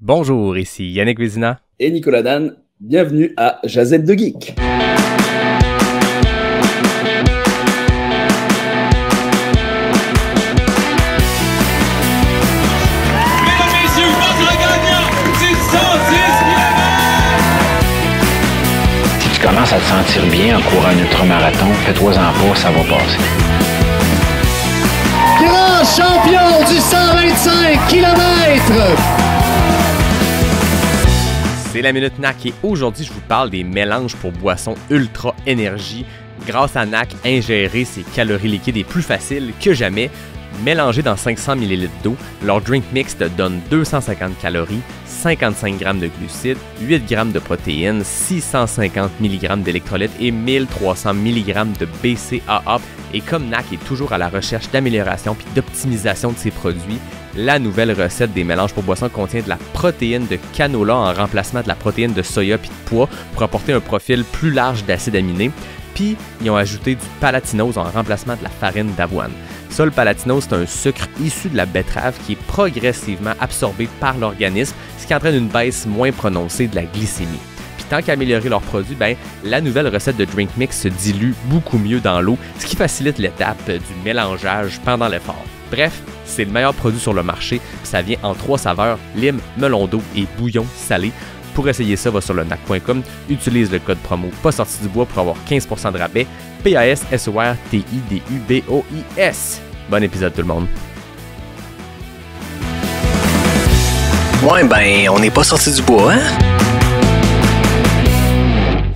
Bonjour, ici Yannick Vézina et Nicolas Dan. Bienvenue à Jazette de Geek. Si tu commences à te sentir bien en courant un ultramarathon, fais-toi-en pas, ça va passer. Grand champion du 125 km! C'est la Minute NAC et aujourd'hui, je vous parle des mélanges pour boissons Ultra Énergie. Grâce à NAC, ingérer ces calories liquides est plus facile que jamais. Mélangés dans 500 ml d'eau, leur drink mix te donne 250 calories, 55 g de glucides, 8 g de protéines, 650 mg d'électrolytes et 1300 mg de BCAA. Et comme NAC est toujours à la recherche d'amélioration puis d'optimisation de ses produits, la nouvelle recette des mélanges pour boissons contient de la protéine de canola en remplacement de la protéine de soya puis de pois pour apporter un profil plus large d'acides aminés. Puis, ils ont ajouté du palatinose en remplacement de la farine d'avoine. Ça, le palatinose, c'est un sucre issu de la betterave qui est progressivement absorbé par l'organisme, ce qui entraîne une baisse moins prononcée de la glycémie. Puis tant qu'améliorer leurs produits, la nouvelle recette de Drink Mix se dilue beaucoup mieux dans l'eau, ce qui facilite l'étape du mélangeage pendant l'effort. Bref, c'est le meilleur produit sur le marché, puis ça vient en 3 saveurs, lime, melon d'eau et bouillon salé. Pour essayer ça, va sur le nac.com, utilise le code promo pas sorti du bois pour avoir 15% de rabais, PASSORTIDUBOIS. Bon épisode tout le monde. Ouais, on n'est pas sorti du bois, hein?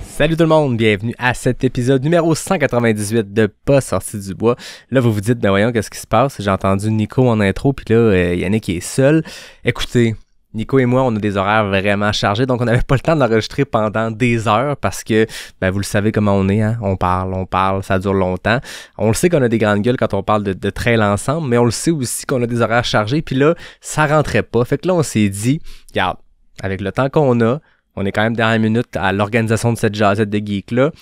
Salut tout le monde, bienvenue à cet épisode numéro 198 de Pas sorti du bois. Là, vous vous dites, voyons, qu'est-ce qui se passe? J'ai entendu Nico en intro, puis là, Yannick est seul. Écoutez, Nico et moi, on a des horaires vraiment chargés, donc on n'avait pas le temps d'enregistrer pendant des heures parce que, vous le savez comment on est, hein? On parle, ça dure longtemps. On le sait qu'on a des grandes gueules quand on parle de trail ensemble, mais on le sait aussi qu'on a des horaires chargés, puis là, ça rentrait pas. Fait que là, on s'est dit, regarde, avec le temps qu'on a, on est quand même dernière minute à l'organisation de cette Jazette de Geek-là.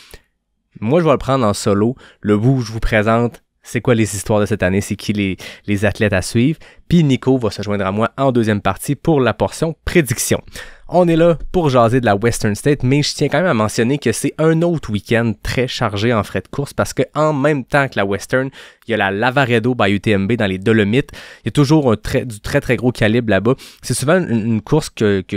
Moi, je vais le prendre en solo. Le bout où je vous présente c'est quoi les histoires de cette année, c'est qui les athlètes à suivre. Puis Nico va se joindre à moi en deuxième partie pour la portion prédiction. On est là pour jaser de la Western State, mais je tiens quand même à mentionner que c'est un autre week-end très chargé en frais de course parce que en même temps que la Western, il y a la Lavaredo by UTMB dans les Dolomites. Il y a toujours du très très gros calibre là-bas. C'est souvent une course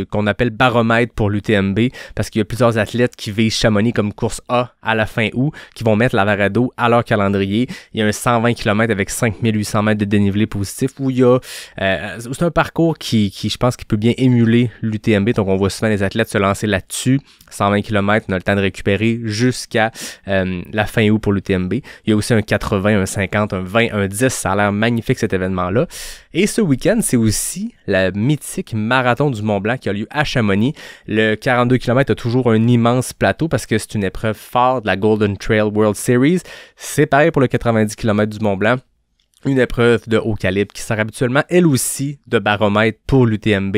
qu'on appelle baromètre pour l'UTMB parce qu'il y a plusieurs athlètes qui visent Chamonix comme course A à la fin août, qui vont mettre Lavaredo à leur calendrier. Il y a un 120 km avec 5800 mètres de dénivelé positif où il y a c'est un parcours qui je pense qu'il peut bien émuler l'UTMB. Donc on voit souvent les athlètes se lancer là-dessus. 120 km, on a le temps de récupérer jusqu'à la fin août pour l'UTMB. Il y a aussi un 80, un 50, un 20, un 10. Ça a l'air magnifique cet événement-là. Et ce week-end, c'est aussi la mythique marathon du Mont-Blanc qui a lieu à Chamonix. Le 42 km a toujours un immense plateau parce que c'est une épreuve forte de la Golden Trail World Series. C'est pareil pour le 90 km du Mont-Blanc. Une épreuve de haut calibre qui sert habituellement, elle aussi, de baromètre pour l'UTMB,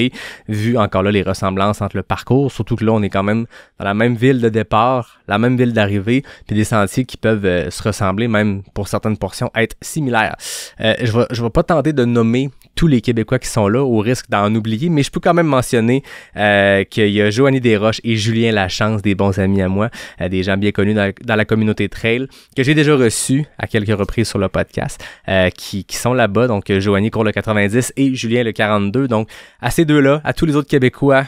vu encore là les ressemblances entre le parcours, surtout que là, on est quand même dans la même ville de départ, la même ville d'arrivée, puis des sentiers qui peuvent se ressembler, même pour certaines portions, être similaires. Je vais pas tenter de nommer tous les Québécois qui sont là, au risque d'en oublier, mais je peux quand même mentionner qu'il y a Joanie Desroches et Julien Lachance, des bons amis à moi, des gens bien connus dans la communauté trail, que j'ai déjà reçus à quelques reprises sur le podcast, qui sont là-bas. Donc, Joanie court le 90 et Julien le 42. Donc, à ces deux-là, à tous les autres Québécois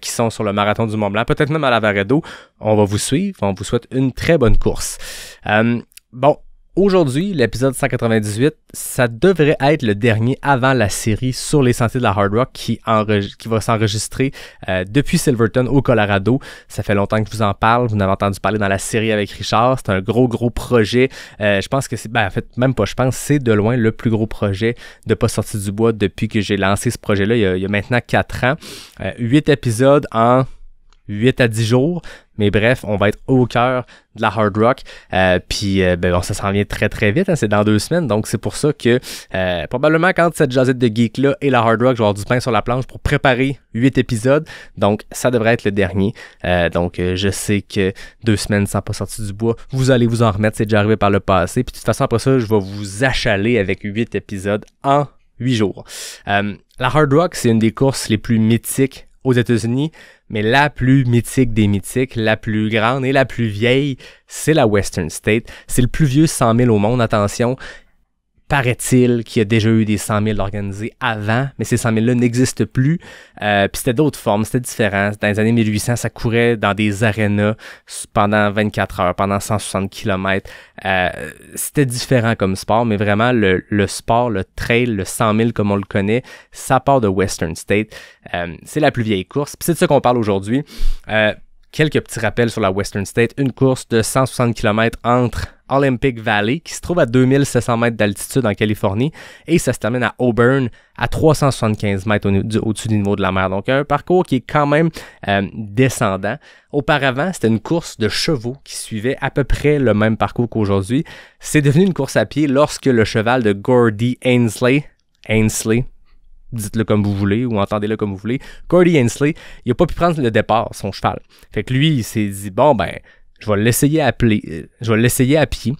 qui sont sur le marathon du Mont-Blanc, peut-être même à Lavaredo, on va vous suivre. On vous souhaite une très bonne course. Aujourd'hui, l'épisode 198, ça devrait être le dernier avant la série sur les sentiers de la Hard Rock qui va s'enregistrer depuis Silverton au Colorado. Ça fait longtemps que je vous en parle. Vous en avez entendu parler dans la série avec Richard. C'est un gros projet. Je pense que c'est, en fait, même pas je pense, c'est de loin le plus gros projet de Pas sorti du bois depuis que j'ai lancé ce projet-là il y a maintenant 4 ans. 8 épisodes en 8 à 10 jours. Mais bref, on va être au cœur de la Hard Rock. Ça s'en vient très très vite. Hein, c'est dans 2 semaines. Donc c'est pour ça que probablement quand cette Jazette de Geek-là et la Hard Rock, je vais avoir du pain sur la planche pour préparer 8 épisodes. Donc ça devrait être le dernier. Je sais que 2 semaines sans Pas sorti du bois, vous allez vous en remettre. C'est déjà arrivé par le passé. Puis de toute façon, après ça, je vais vous achaler avec 8 épisodes en 8 jours. La Hard Rock, c'est une des courses les plus mythiques aux États-Unis, mais la plus mythique des mythiques, la plus grande et la plus vieille, c'est la Western State. C'est le plus vieux 100 000 au monde, attention. Paraît-il qu'il y a déjà eu des 100 000 organisés avant, mais ces 100 000-là n'existent plus. Puis c'était d'autres formes, c'était différent. Dans les années 1800, ça courait dans des arénas pendant 24 heures, pendant 160 km. C'était différent comme sport, mais vraiment, le sport, le trail, le 100 000 comme on le connaît, ça part de Western State. C'est la plus vieille course. Puis c'est de ça qu'on parle aujourd'hui. Quelques petits rappels sur la Western State. Une course de 160 km entre Olympic Valley, qui se trouve à 2700 mètres d'altitude en Californie, et ça se termine à Auburn, à 375 mètres au-dessus du niveau de la mer. Donc, un parcours qui est quand même descendant. Auparavant, c'était une course de chevaux qui suivait à peu près le même parcours qu'aujourd'hui. C'est devenu une course à pied lorsque le cheval de Gordy Ainsleigh, dites-le comme vous voulez ou entendez-le comme vous voulez, Gordy Ainsleigh, il n'a pas pu prendre le départ, son cheval. Fait que lui, il s'est dit, bon, ben, je vais l'essayer à pied.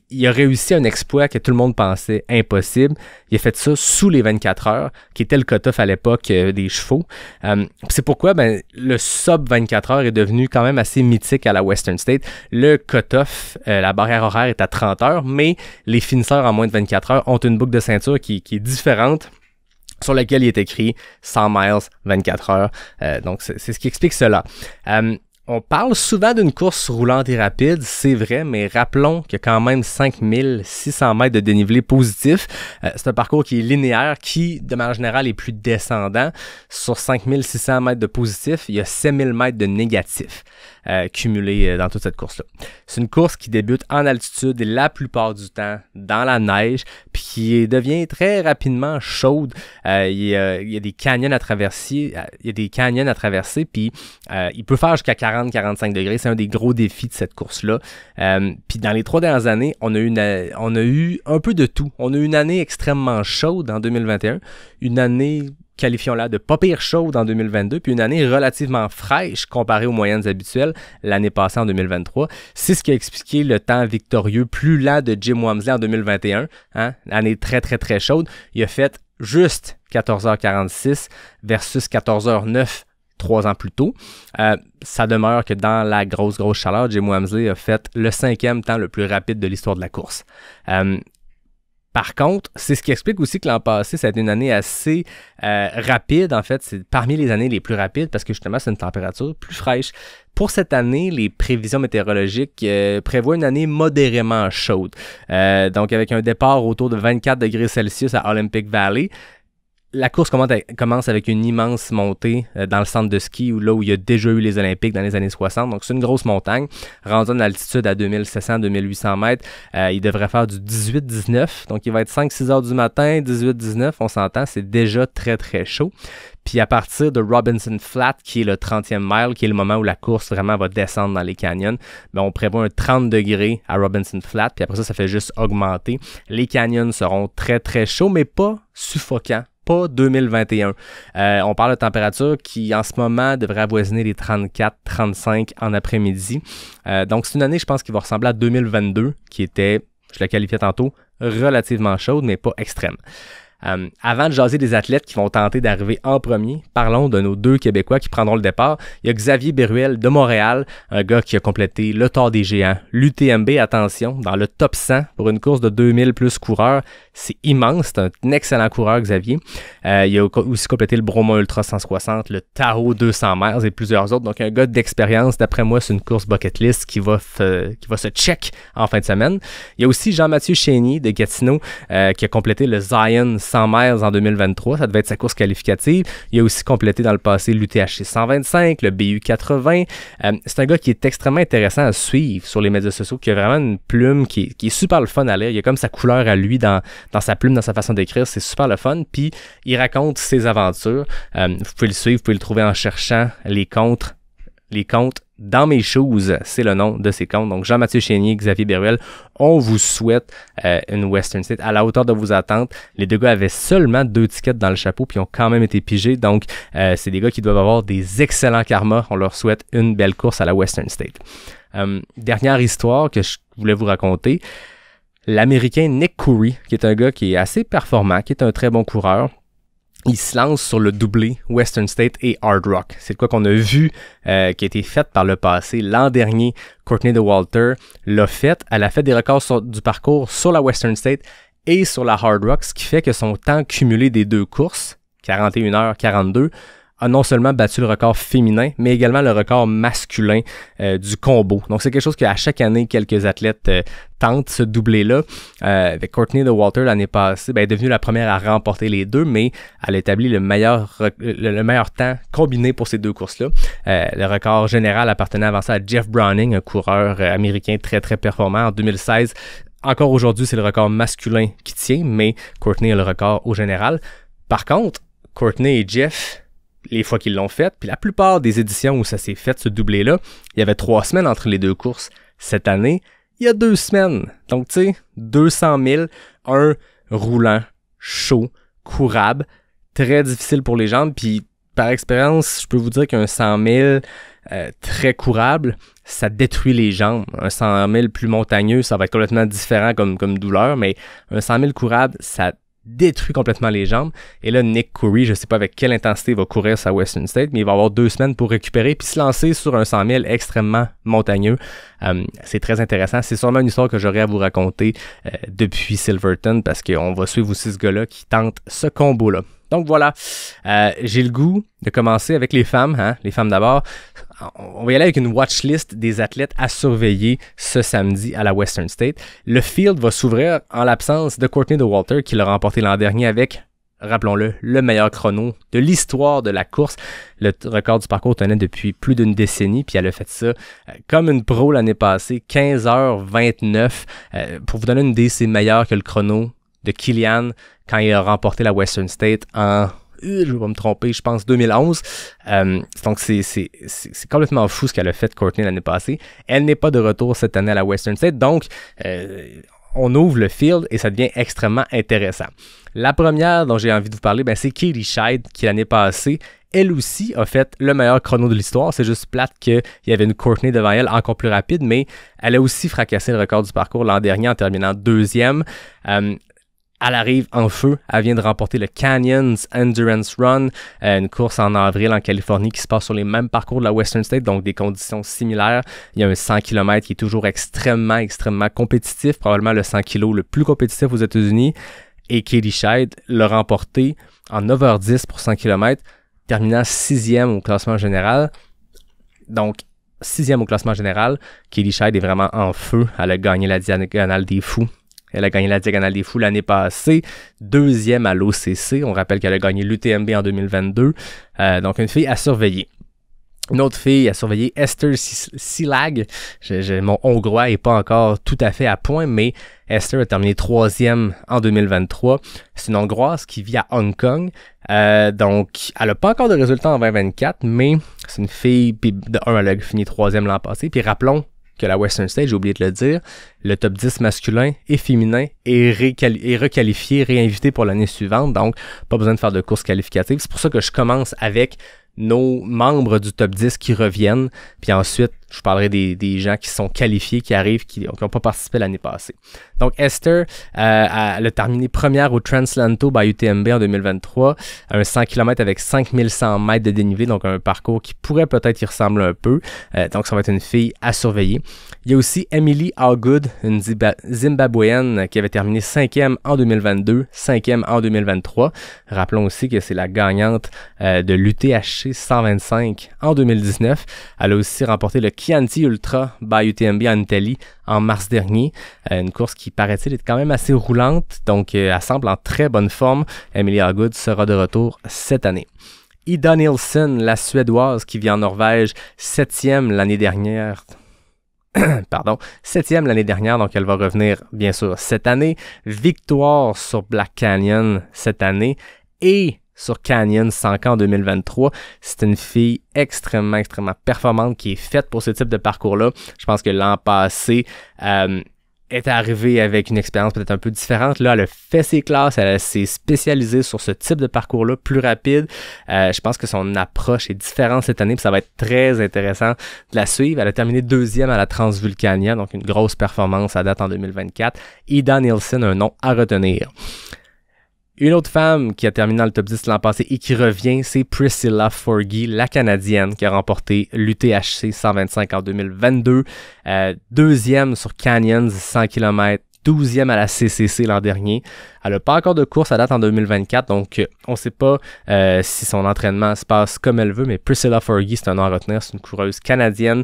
Il a réussi un exploit que tout le monde pensait impossible. Il a fait ça sous les 24 heures, qui était le cut-off à l'époque des chevaux. C'est pourquoi le sub 24 heures est devenu quand même assez mythique à la Western State. Le cut-off, la barrière horaire est à 30 heures, mais les finisseurs en moins de 24 heures ont une boucle de ceinture qui est différente, sur laquelle il est écrit 100 miles, 24 heures. Donc, c'est ce qui explique cela. On parle souvent d'une course roulante et rapide, c'est vrai, mais rappelons qu'il y a quand même 5600 mètres de dénivelé positif. C'est un parcours qui est linéaire, qui, de manière générale, est plus descendant. Sur 5600 mètres de positif, il y a 7000 mètres de négatif cumulés dans toute cette course-là. C'est une course qui débute en altitude la plupart du temps dans la neige, puis qui devient très rapidement chaude. Il y a des canyons à traverser, puis il peut faire jusqu'à 40-45 degrés. C'est un des gros défis de cette course-là. Puis dans les 3 dernières années, on a eu un peu de tout. On a eu une année extrêmement chaude en 2021, une année, qualifions-la, de pas pire chaude en 2022, puis une année relativement fraîche comparée aux moyennes habituelles l'année passée en 2023. C'est ce qui a expliqué le temps victorieux plus lent de Jim Walmsley en 2021. Année très, très, très chaude. Il a fait juste 14h46 versus 14h09 3 ans plus tôt. Ça demeure que dans la grosse chaleur, Jim Walmsley a fait le 5e temps le plus rapide de l'histoire de la course. Par contre, c'est ce qui explique aussi que l'an passé, ça a été une année assez rapide. En fait, c'est parmi les années les plus rapides parce que justement, c'est une température plus fraîche. Pour cette année, les prévisions météorologiques prévoient une année modérément chaude. Donc, avec un départ autour de 24 degrés Celsius à Olympic Valley. La course commence avec une immense montée dans le centre de ski, où il y a déjà eu les Olympiques dans les années 60. Donc, c'est une grosse montagne. Rendu en altitude à 2700-2800 mètres, il devrait faire du 18-19. Donc, il va être 5-6 heures du matin, 18-19. On s'entend, c'est déjà très, très chaud. Puis à partir de Robinson Flat, qui est le 30e mile, qui est le moment où la course vraiment va descendre dans les canyons, on prévoit un 30 degrés à Robinson Flat. Puis après ça fait juste augmenter. Les canyons seront très, très chauds, mais pas suffocants. Pas 2021. On parle de température qui, en ce moment, devrait avoisiner les 34-35 en après-midi. Donc, c'est une année, je pense, qui va ressembler à 2022, qui était, je la qualifiais tantôt, relativement chaude, mais pas extrême. Avant de jaser des athlètes qui vont tenter d'arriver en premier, parlons de nos 2 Québécois qui prendront le départ. Il y a Xavier Beruel de Montréal, un gars qui a complété le Tour des Géants, l'UTMB, attention, dans le top 100 pour une course de 2000 plus coureurs. C'est immense, c'est un excellent coureur, Xavier. Il a aussi complété le Bromont Ultra 160, le Tahoe 200 miles et plusieurs autres. Donc, un gars d'expérience. D'après moi, c'est une course bucket list qui va se check en fin de semaine. Il y a aussi Jean-Mathieu Chénier de Gatineau qui a complété le Zion 100 miles en 2023. Ça devait être sa course qualificative. Il a aussi complété dans le passé l'UTHC 125, le BU 80. C'est un gars qui est extrêmement intéressant à suivre sur les médias sociaux, qui a vraiment une plume qui est super le fun à lire. Il y a comme sa couleur à lui dans sa plume, dans sa façon d'écrire. C'est super le fun. Puis, il raconte ses aventures. Vous pouvez le suivre, vous pouvez le trouver en cherchant les comptes Dans mes shoes, c'est le nom de ces comptes. Donc, Jean-Mathieu Chénier, Xavier Beruel, on vous souhaite une Western State à la hauteur de vos attentes. Les 2 gars avaient seulement 2 tickets dans le chapeau, puis ont quand même été pigés. Donc, c'est des gars qui doivent avoir des excellents karmas. On leur souhaite une belle course à la Western State. Dernière histoire que je voulais vous raconter. L'Américain Nick Coury, qui est un gars qui est assez performant, qui est un très bon coureur. il se lance sur le doublé Western State et Hard Rock. C'est quoi qu'on a vu qui a été fait par le passé. L'an dernier, Courtney Dauwalter l'a fait. Elle a fait des records du parcours sur la Western State et sur la Hard Rock, ce qui fait que son temps cumulé des deux courses, 41h42, a non seulement battu le record féminin, mais également le record masculin du combo. Donc, c'est quelque chose qu'à chaque année, quelques athlètes tentent ce doublé-là. Avec Courtney Dauwalter, l'année passée, est devenue la première à remporter les deux, mais elle a établi le meilleur temps combiné pour ces deux courses-là. Le record général appartenait avant ça à Jeff Browning, un coureur américain très, très performant en 2016. Encore aujourd'hui, c'est le record masculin qui tient, mais Courtney a le record au général. Par contre, Courtney et Jeff, les fois qu'ils l'ont fait, puis la plupart des éditions où ça s'est fait, ce doublé-là, il y avait 3 semaines entre les deux courses. Cette année, il y a 2 semaines. Donc, tu sais, 200 000, un roulant, chaud, courable, très difficile pour les jambes, puis par expérience, je peux vous dire qu'un 100 000 très courable, ça détruit les jambes. Un 100 000 plus montagneux, ça va être complètement différent comme douleur, mais un 100 000 courable, ça détruit complètement les jambes. Et là, Nick Coury, je ne sais pas avec quelle intensité il va courir sa Western State, mais il va avoir 2 semaines pour récupérer puis se lancer sur un 100 000 extrêmement montagneux. C'est très intéressant. C'est sûrement une histoire que j'aurais à vous raconter depuis Silverton parce qu'on va suivre aussi ce gars-là qui tente ce combo-là. Donc voilà, j'ai le goût de commencer avec les femmes, hein? Les femmes d'abord. On va y aller avec une watchlist des athlètes à surveiller ce samedi à la Western State. Le field va s'ouvrir en l'absence de Courtney Dauwalter qui l'a remporté l'an dernier avec, rappelons-le, le meilleur chrono de l'histoire de la course. Le record du parcours tenait depuis plus d'une décennie, puis elle a fait ça comme une pro l'année passée, 15h29. Pour vous donner une idée, c'est meilleur que le chrono de Kilian quand il a remporté la Western State en... je vais me tromper, je pense 2011. Donc, c'est complètement fou ce qu'elle a fait Courtney l'année passée. Elle n'est pas de retour cette année à la Western State. Donc, on ouvre le field et ça devient extrêmement intéressant. La première dont j'ai envie de vous parler, c'est Katie Schide qui l'année passée, elle aussi a fait le meilleur chrono de l'histoire. C'est juste plate qu'il y avait une Courtney devant elle encore plus rapide, mais elle a aussi fracassé le record du parcours l'an dernier en terminant 2e. Elle arrive en feu. Elle vient de remporter le Canyons Endurance Run, une course en avril en Californie qui se passe sur les mêmes parcours de la Western State, donc des conditions similaires. Il y a un 100 km qui est toujours extrêmement compétitif, probablement le 100 kg le plus compétitif aux États-Unis. Et Katie Schide l'a remporté en 9h10 pour 100 km, terminant 6e au classement général. Donc, 6e au classement général. Katie Schide est vraiment en feu. Elle a gagné la Diagonale des Fous. Elle a gagné la Diagonale des Fous l'année passée, 2e à l'OCC. On rappelle qu'elle a gagné l'UTMB en 2022. Donc, une fille à surveiller. Une autre fille à surveiller, Esther Silag. Mon hongrois n'est pas encore tout à fait à point, mais Esther a terminé 3e en 2023. C'est une hongroise qui vit à Hong Kong. Donc, elle n'a pas encore de résultats en 2024, mais c'est une fille, puis elle a fini 3e l'an passé. Puis rappelons que la Western State, j'ai oublié de le dire, le top 10 masculin et féminin est requalifié, réinvité pour l'année suivante, donc pas besoin de faire de course qualificative. C'est pour ça que je commence avec nos membres du top 10 qui reviennent, puis ensuite, je vous parlerai des gens qui sont qualifiés, qui arrivent, qui n'ont pas participé l'année passée. Donc, Esther, elle a terminé première au Translanto by UTMB en 2023, un 100 km avec 5100 mètres de dénivelé, donc un parcours qui pourrait peut-être y ressembler un peu. Donc, ça va être une fille à surveiller. Il y a aussi Emily Hawgood, une Zimbabwéenne qui avait terminé 5e en 2022, 5e en 2023. Rappelons aussi que c'est la gagnante de l'UTHC 125 en 2019. Elle a aussi remporté le Chianti Ultra by UTMB en Italie en mars dernier. Une course qui, paraît-il, est quand même assez roulante, donc elle semble en très bonne forme. Emily Hawgood sera de retour cette année. Ida Nilsson, la Suédoise qui vit en Norvège, 7e l'année dernière. 7e l'année dernière, donc elle va revenir bien sûr cette année. Victoire sur Black Canyon cette année et sur Canyon 100 en 2023. C'est une fille extrêmement performante qui est faite pour ce type de parcours-là. Je pense que l'an passé, est arrivée avec une expérience peut-être un peu différente. Là, elle a fait ses classes, elle s'est spécialisée sur ce type de parcours-là, plus rapide. Je pense que son approche est différente cette année, puis ça va être très intéressant de la suivre. Elle a terminé 2e à la Transvulcania, donc une grosse performance à date en 2024. Ida Nilsson, un nom à retenir. Une autre femme qui a terminé dans le top 10 l'an passé et qui revient, c'est Priscilla Forgy, la Canadienne, qui a remporté l'UTHC 125 en 2022, deuxième sur Canyons 100 km, 12e à la CCC l'an dernier. Elle n'a pas encore de course à date en 2024, donc on ne sait pas si son entraînement se passe comme elle veut, mais Priscilla Forgy, c'est un nom à retenir, c'est une coureuse canadienne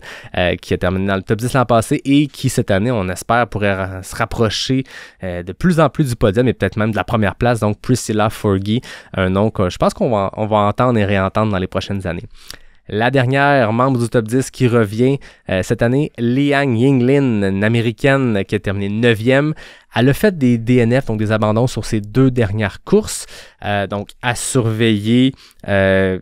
qui a terminé dans le top 10 l'an passé et qui, cette année, on espère, pourrait se rapprocher de plus en plus du podium et peut-être même de la première place. Donc Priscilla Forgy, un nom que je pense qu'on va entendre et réentendre dans les prochaines années. La dernière membre du top 10 qui revient cette année, Liang Yinglin, une Américaine qui a terminé 9e. Elle a fait des DNF, donc des abandons sur ses 2 dernières courses. Donc, à surveiller dans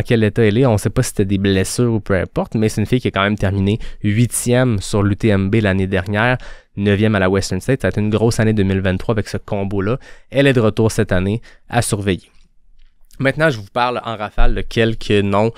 quel état elle est. On ne sait pas si c'était des blessures ou peu importe, mais c'est une fille qui a quand même terminé 8e sur l'UTMB l'année dernière, 9e à la Western States. Ça a été une grosse année 2023 avec ce combo-là. Elle est de retour cette année, à surveiller. Maintenant, je vous parle en rafale de quelques noms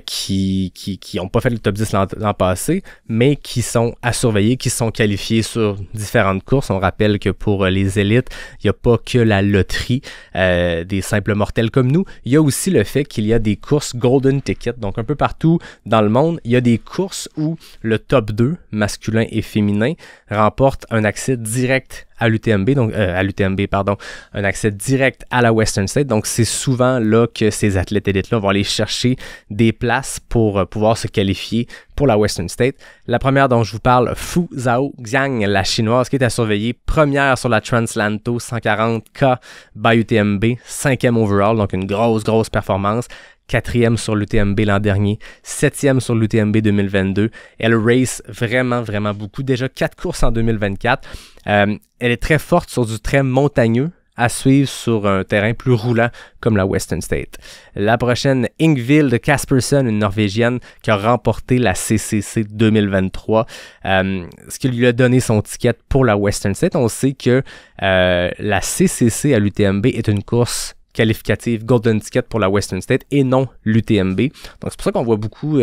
qui ont pas fait le top 10 l'an passé, mais qui sont à surveiller, qui sont qualifiés sur différentes courses. On rappelle que pour les élites, il n'y a pas que la loterie des simples mortels comme nous. Il y a aussi le fait qu'il y a des courses Golden Ticket. Donc, un peu partout dans le monde, il y a des courses où le top 2, masculin et féminin, remporte un accès direct à l'UTMB, un accès direct à la Western States. Donc, c'est souvent là que ces athlètes élites-là vont aller chercher des places pour pouvoir se qualifier pour la Western States. La première dont je vous parle, Fu Zhao Xiang, la chinoise, qui est à surveiller, première sur la Translanto 140K by UTMB, 5e overall, donc une grosse performance. 4e sur l'UTMB l'an dernier, 7e sur l'UTMB 2022. Elle race vraiment beaucoup. Déjà 4 courses en 2024. Elle est très forte sur du très montagneux à suivre sur un terrain plus roulant comme la Western States. La prochaine, Ingvild Kaspersen, une Norvégienne qui a remporté la CCC 2023. Ce qui lui a donné son ticket pour la Western States. On sait que la CCC à l'UTMB est une course qualificative Golden Ticket pour la Western States et non l'UTMB. Donc, c'est pour ça qu'on voit beaucoup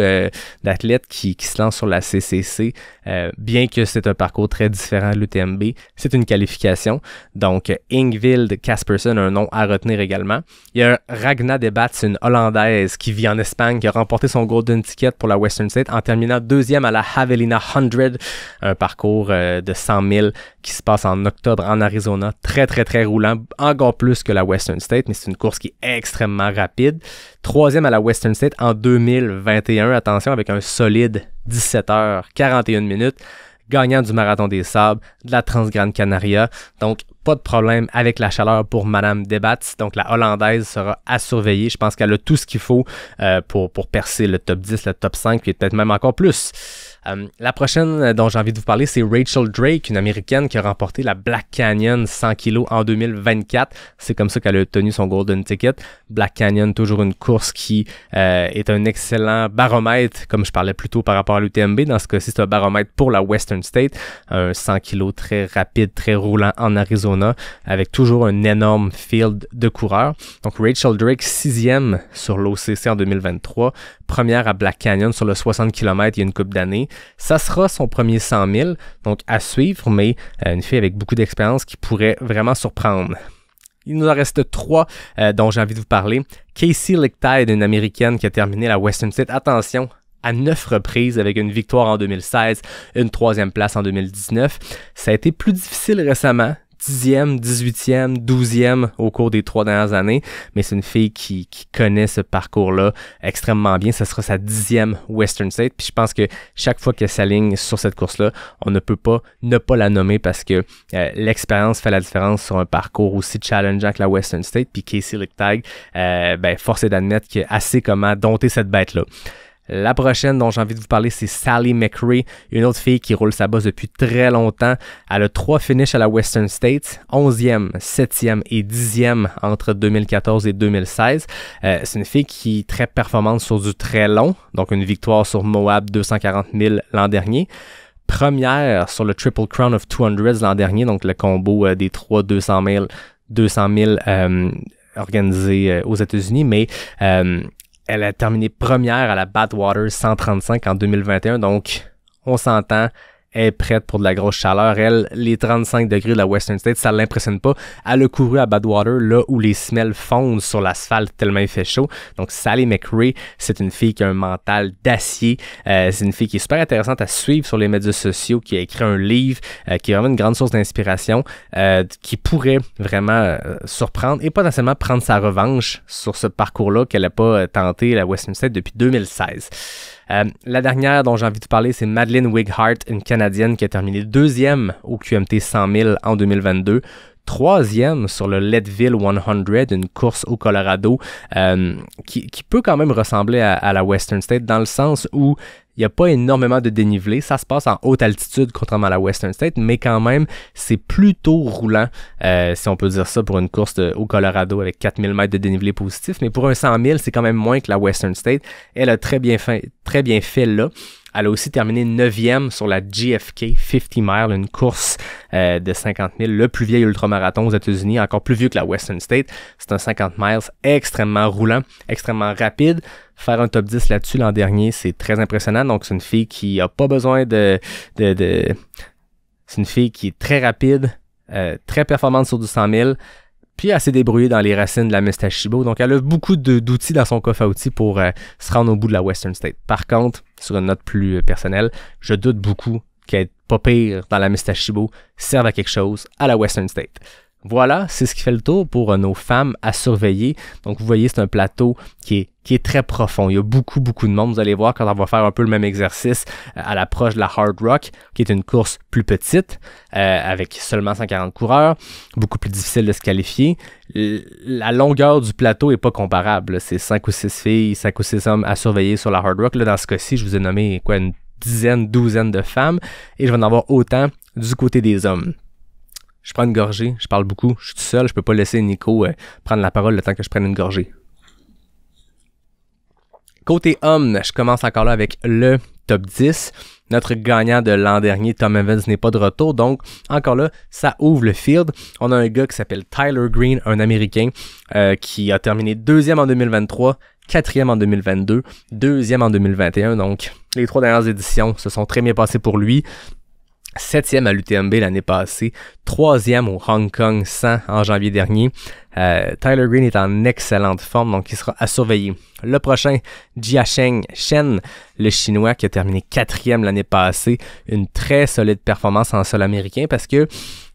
d'athlètes qui se lancent sur la CCC, bien que c'est un parcours très différent de l'UTMB. C'est une qualification. Donc, Ingvild Kaspersen, un nom à retenir également. Il y a Ragna de Bats, une Hollandaise qui vit en Espagne, qui a remporté son Golden Ticket pour la Western States en terminant 2e à la Javelina 100, un parcours de 100 000 qui se passe en octobre en Arizona. Très roulant, encore plus que la Western States, mais c'est une course qui est extrêmement rapide. 3e à la Western States en 2021, attention, avec un solide 17 h 41 minutes, gagnant du Marathon des Sables, de la Transgrande Canaria. Donc, pas de problème avec la chaleur pour Madame Debats. Donc, la Hollandaise sera à surveiller. Je pense qu'elle a tout ce qu'il faut pour percer le top 10, le top 5, puis peut-être même encore plus. La prochaine dont j'ai envie de vous parler, c'est Rachel Drake, une Américaine qui a remporté la Black Canyon 100 kg en 2024. C'est comme ça qu'elle a obtenu son Golden Ticket. Black Canyon, toujours une course qui est un excellent baromètre, comme je parlais plus tôt par rapport à l'UTMB. Dans ce cas-ci, c'est un baromètre pour la Western States. Un 100 kg très rapide, très roulant en Arizona, avec toujours un énorme field de coureurs. Donc Rachel Drake, 6e sur l'OCC en 2023. Première à Black Canyon sur le 60 km il y a une couple d'années. Ça sera son premier 100 000, donc à suivre, mais une fille avec beaucoup d'expérience qui pourrait vraiment surprendre. Il nous en reste 3 dont j'ai envie de vous parler. Casey Lichtide, une Américaine qui a terminé la Western States, attention, à 9 reprises avec une victoire en 2016, une 3e place en 2019. Ça a été plus difficile récemment. 10e, 18e, 12e au cours des 3 dernières années, mais c'est une fille qui connaît ce parcours-là extrêmement bien. Ce sera sa 10e Western States, puis je pense que chaque fois qu'elle s'aligne sur cette course-là, on ne peut pas ne pas la nommer parce que l'expérience fait la différence sur un parcours aussi challengeant que la Western States, puis Casey Lichtide, force est d'admettre qu'il a assez comment dompter cette bête-là. La prochaine dont j'ai envie de vous parler, c'est Sally McRae, une autre fille qui roule sa bosse depuis très longtemps. Elle a 3 finishes à la Western States, 11e, 7e et 10e entre 2014 et 2016. C'est une fille qui est très performante sur du très long, donc une victoire sur Moab 240 000 l'an dernier. Première sur le Triple Crown of 200 l'an dernier, donc le combo des 3 200 000 organisés aux États-Unis, mais elle a terminé première à la Badwater 135 en 2021, donc on s'entend, est prête pour de la grosse chaleur. Elle, les 35 degrés de la Western State, ça l'impressionne pas. Elle a couru à Badwater, là où les semelles fondent sur l'asphalte tellement il fait chaud. Donc Sally McRae, c'est une fille qui a un mental d'acier. C'est une fille qui est super intéressante à suivre sur les médias sociaux, qui a écrit un livre, qui est vraiment une grande source d'inspiration, qui pourrait vraiment surprendre et potentiellement prendre sa revanche sur ce parcours-là qu'elle n'a pas tenté la Western State depuis 2016. La dernière dont j'ai envie de parler, c'est Madeleine Wighart, une Canadienne qui a terminé 2e au QMT 100 000 en 2022. 3e sur le Leadville 100, une course au Colorado qui peut quand même ressembler à la Western State dans le sens où il n'y a pas énormément de dénivelé. Ça se passe en haute altitude, contrairement à la Western State, mais quand même, c'est plutôt roulant, si on peut dire ça, pour une course au Colorado avec 4000 mètres de dénivelé positif. Mais pour un 100 000, c'est quand même moins que la Western State. Elle a très bien fait là. Elle a aussi terminé 9e sur la GFK 50 Mile, une course de 50 000, le plus vieil ultramarathon aux États-Unis, encore plus vieux que la Western State. C'est un 50 miles extrêmement roulant, extrêmement rapide. Faire un top 10 là-dessus l'an dernier, c'est très impressionnant. Donc, c'est une fille qui a pas besoin c'est une fille qui est très rapide, très performante sur du 100 000. Puis elle s'est débrouillée dans les racines de la Mustachibo. Donc elle a beaucoup d'outils dans son coffre à outils pour se rendre au bout de la Western State. Par contre, sur une note plus personnelle, je doute beaucoup qu'être pas pire dans la Mustachibo serve à quelque chose à la Western State. Voilà, c'est ce qui fait le tour pour nos femmes à surveiller. Donc, vous voyez, c'est un plateau qui est très profond. Il y a beaucoup de monde. Vous allez voir quand on va faire un peu le même exercice à l'approche de la Hard Rock, qui est une course plus petite, avec seulement 140 coureurs, beaucoup plus difficile de se qualifier. La longueur du plateau n'est pas comparable. C'est 5 ou 6 filles, 5 ou 6 hommes à surveiller sur la Hard Rock. Là, dans ce cas-ci, je vous ai nommé une douzaine de femmes, et je vais en avoir autant du côté des hommes. Je prends une gorgée, je parle beaucoup, je suis tout seul, je peux pas laisser Nico prendre la parole le temps que je prenne une gorgée. Côté homme, je commence encore là avec le top 10. Notre gagnant de l'an dernier, Tom Evans, n'est pas de retour, donc encore là, ça ouvre le field. On a un gars qui s'appelle Tyler Green, un Américain, qui a terminé 2e en 2023, 4e en 2022, 2e en 2021, donc les 3 dernières éditions se sont très bien passées pour lui. 7e à l'UTMB l'année passée, 3e au Hong Kong 100 en janvier dernier. Tyler Green est en excellente forme, donc il sera à surveiller. Le prochain, Jiasheng Shen, le Chinois qui a terminé 4e l'année passée. Une très solide performance en sol américain parce que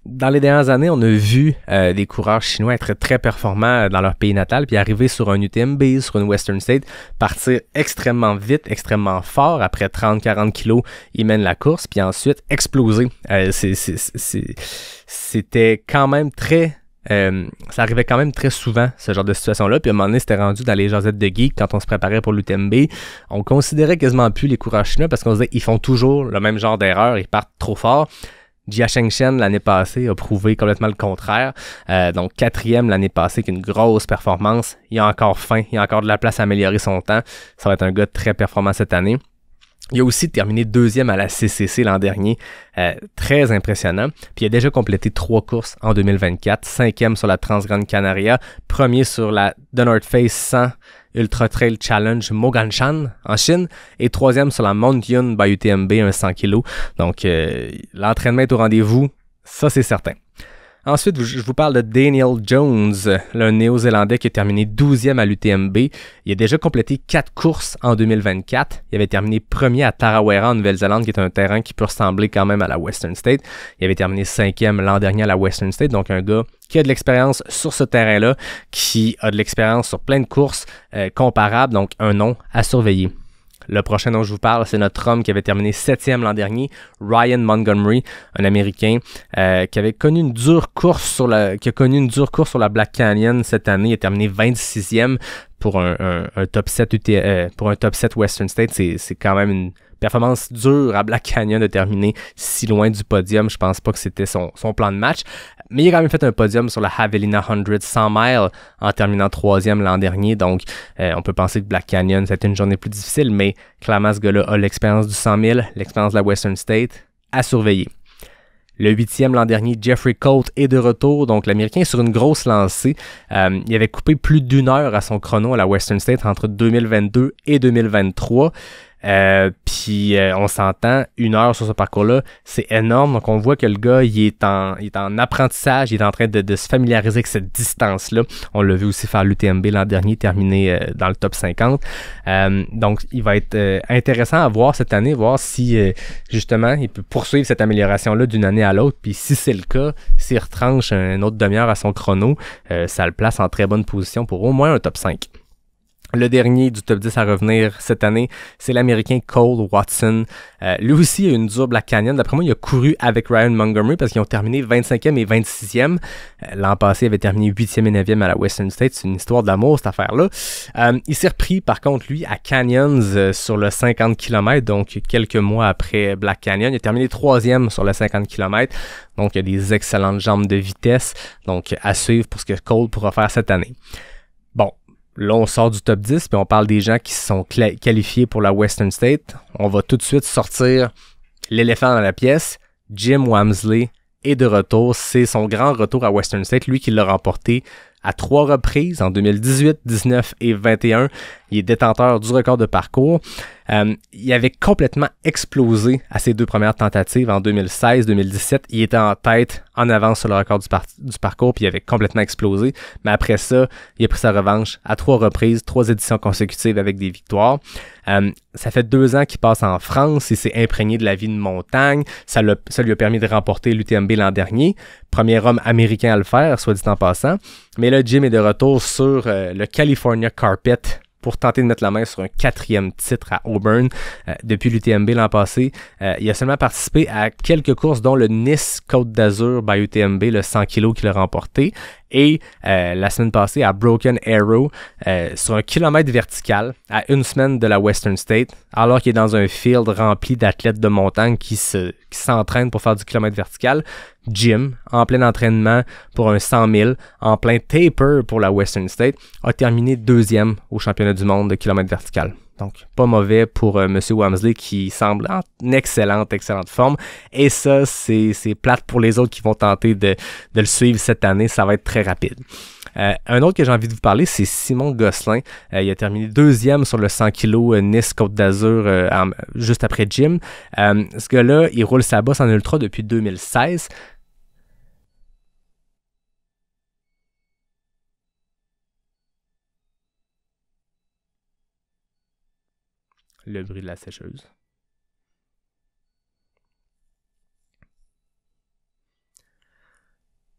dans les dernières années, on a vu des coureurs chinois être très performants dans leur pays natal, puis arriver sur un UTMB, sur une Western State, partir extrêmement vite, extrêmement fort. Après 30-40 kilos, ils mènent la course, puis ensuite exploser. C'était quand même très... ça arrivait quand même très souvent, ce genre de situation-là. Puis à un moment donné, c'était rendu dans les jasettes de geek quand on se préparait pour l'UTMB. On considérait quasiment plus les coureurs chinois parce qu'on se disait ils font toujours le même genre d'erreur, ils partent trop fort. Jiasheng Shen, l'année passée, a prouvé complètement le contraire. Donc, 4e l'année passée, avec une grosse performance. Il a encore faim, il a encore de la place à améliorer son temps. Ça va être un gars très performant cette année. Il a aussi terminé 2e à la CCC l'an dernier. Très impressionnant. Puis il a déjà complété 3 courses en 2024. 5e sur la Transgrande Canaria. 1er sur la The North Face 100 Ultra Trail Challenge Moganshan en Chine. Et 3e sur la Mount Yun by UTMB, un 100 kg. Donc l'entraînement est au rendez-vous. Ça, c'est certain. Ensuite, je vous parle de Daniel Jones, le Néo-Zélandais qui a terminé 12e à l'UTMB. Il a déjà complété 4 courses en 2024. Il avait terminé premier à Tarawera en Nouvelle-Zélande, qui est un terrain qui peut ressembler quand même à la Western State. Il avait terminé 5e l'an dernier à la Western State, donc un gars qui a de l'expérience sur ce terrain-là, qui a de l'expérience sur plein de courses comparables, donc un nom à surveiller. Le prochain dont je vous parle, c'est notre homme qui avait terminé 7e l'an dernier, Ryan Montgomery, un Américain qui avait connu une dure course sur la Black Canyon cette année. Il a terminé 26e pour un top 7 pour un top 7 Western State. C'est quand même une performance dure à Black Canyon de terminer si loin du podium. Je pense pas que c'était son plan de match. Mais il a quand même fait un podium sur la Javelina 100 miles en terminant 3e l'an dernier. Donc, on peut penser que Black Canyon, ça a été une journée plus difficile, mais clairement, ce gars-là a l'expérience du 100 000, l'expérience de la Western State à surveiller. Le 8e l'an dernier, Jeffrey Colt est de retour. Donc, l'Américain est sur une grosse lancée. Il avait coupé plus d'1 heure à son chrono à la Western State entre 2022 et 2023. Puis on s'entend, 1 heure sur ce parcours-là, c'est énorme. Donc on voit que le gars, il est en apprentissage, il est en train de se familiariser avec cette distance-là. On l'a vu aussi faire l'UTMB l'an dernier, terminé dans le top 50. Donc il va être intéressant à voir cette année, voir si justement il peut poursuivre cette amélioration-là d'une année à l'autre. Puis si c'est le cas, s'il retranche une autre demi-heure à son chrono, ça le place en très bonne position pour au moins un top 5. Le dernier du top 10 à revenir cette année, c'est l'Américain Cole Watson. Lui aussi a une dure Black Canyon. D'après moi, il a couru avec Ryan Montgomery parce qu'ils ont terminé 25e et 26e. L'an passé, il avait terminé 8e et 9e à la Western States. C'est une histoire d'amour, cette affaire-là. Il s'est repris, par contre, lui, à Canyons sur le 50 km, donc quelques mois après Black Canyon. Il a terminé 3e sur le 50 km. Donc, il a des excellentes jambes de vitesse. Donc, à suivre pour ce que Cole pourra faire cette année. Bon. Là, on sort du top 10, puis on parle des gens qui se sont qualifiés pour la Western State. On va tout de suite sortir l'éléphant dans la pièce. Jim Walmsley est de retour. C'est son grand retour à Western State. Lui qui l'a remporté à 3 reprises, en 2018, 19 et 21. Il est détenteur du record de parcours. Il avait complètement explosé à ses 2 premières tentatives en 2016-2017. Il était en tête, en avance sur le record du parcours, puis il avait complètement explosé. Mais après ça, il a pris sa revanche à 3 reprises, 3 éditions consécutives avec des victoires. Ça fait 2 ans qu'il passe en France. Il s'est imprégné de la vie de montagne. Ça lui a permis de remporter l'UTMB l'an dernier. Premier homme américain à le faire, soit dit en passant. Mais là, Jim est de retour sur le California Carpet pour tenter de mettre la main sur un 4e titre à Auburn. Depuis l'UTMB l'an passé, il a seulement participé à quelques courses, dont le Nice Côte d'Azur by UTMB, le 100 kg qu'il a remporté. Et la semaine passée, à Broken Arrow, sur un kilomètre vertical, à 1 semaine de la Western State, alors qu'il est dans un field rempli d'athlètes de montagne qui s'entraînent pour faire du kilomètre vertical. Jim, en plein entraînement pour un 100 000, en plein taper pour la Western State, a terminé 2e au championnat du monde de kilomètre vertical. Donc, pas mauvais pour M. Walmsley qui semble en excellente forme. Et ça, c'est plate pour les autres qui vont tenter de le suivre cette année. Ça va être très rapide. Un autre que j'ai envie de vous parler, c'est Simon Gosselin. Il a terminé 2e sur le 100 kg Nice Côte d'Azur juste après Jim. Ce gars-là, il roule sa bosse en ultra depuis 2016. Le bruit de la sécheuse.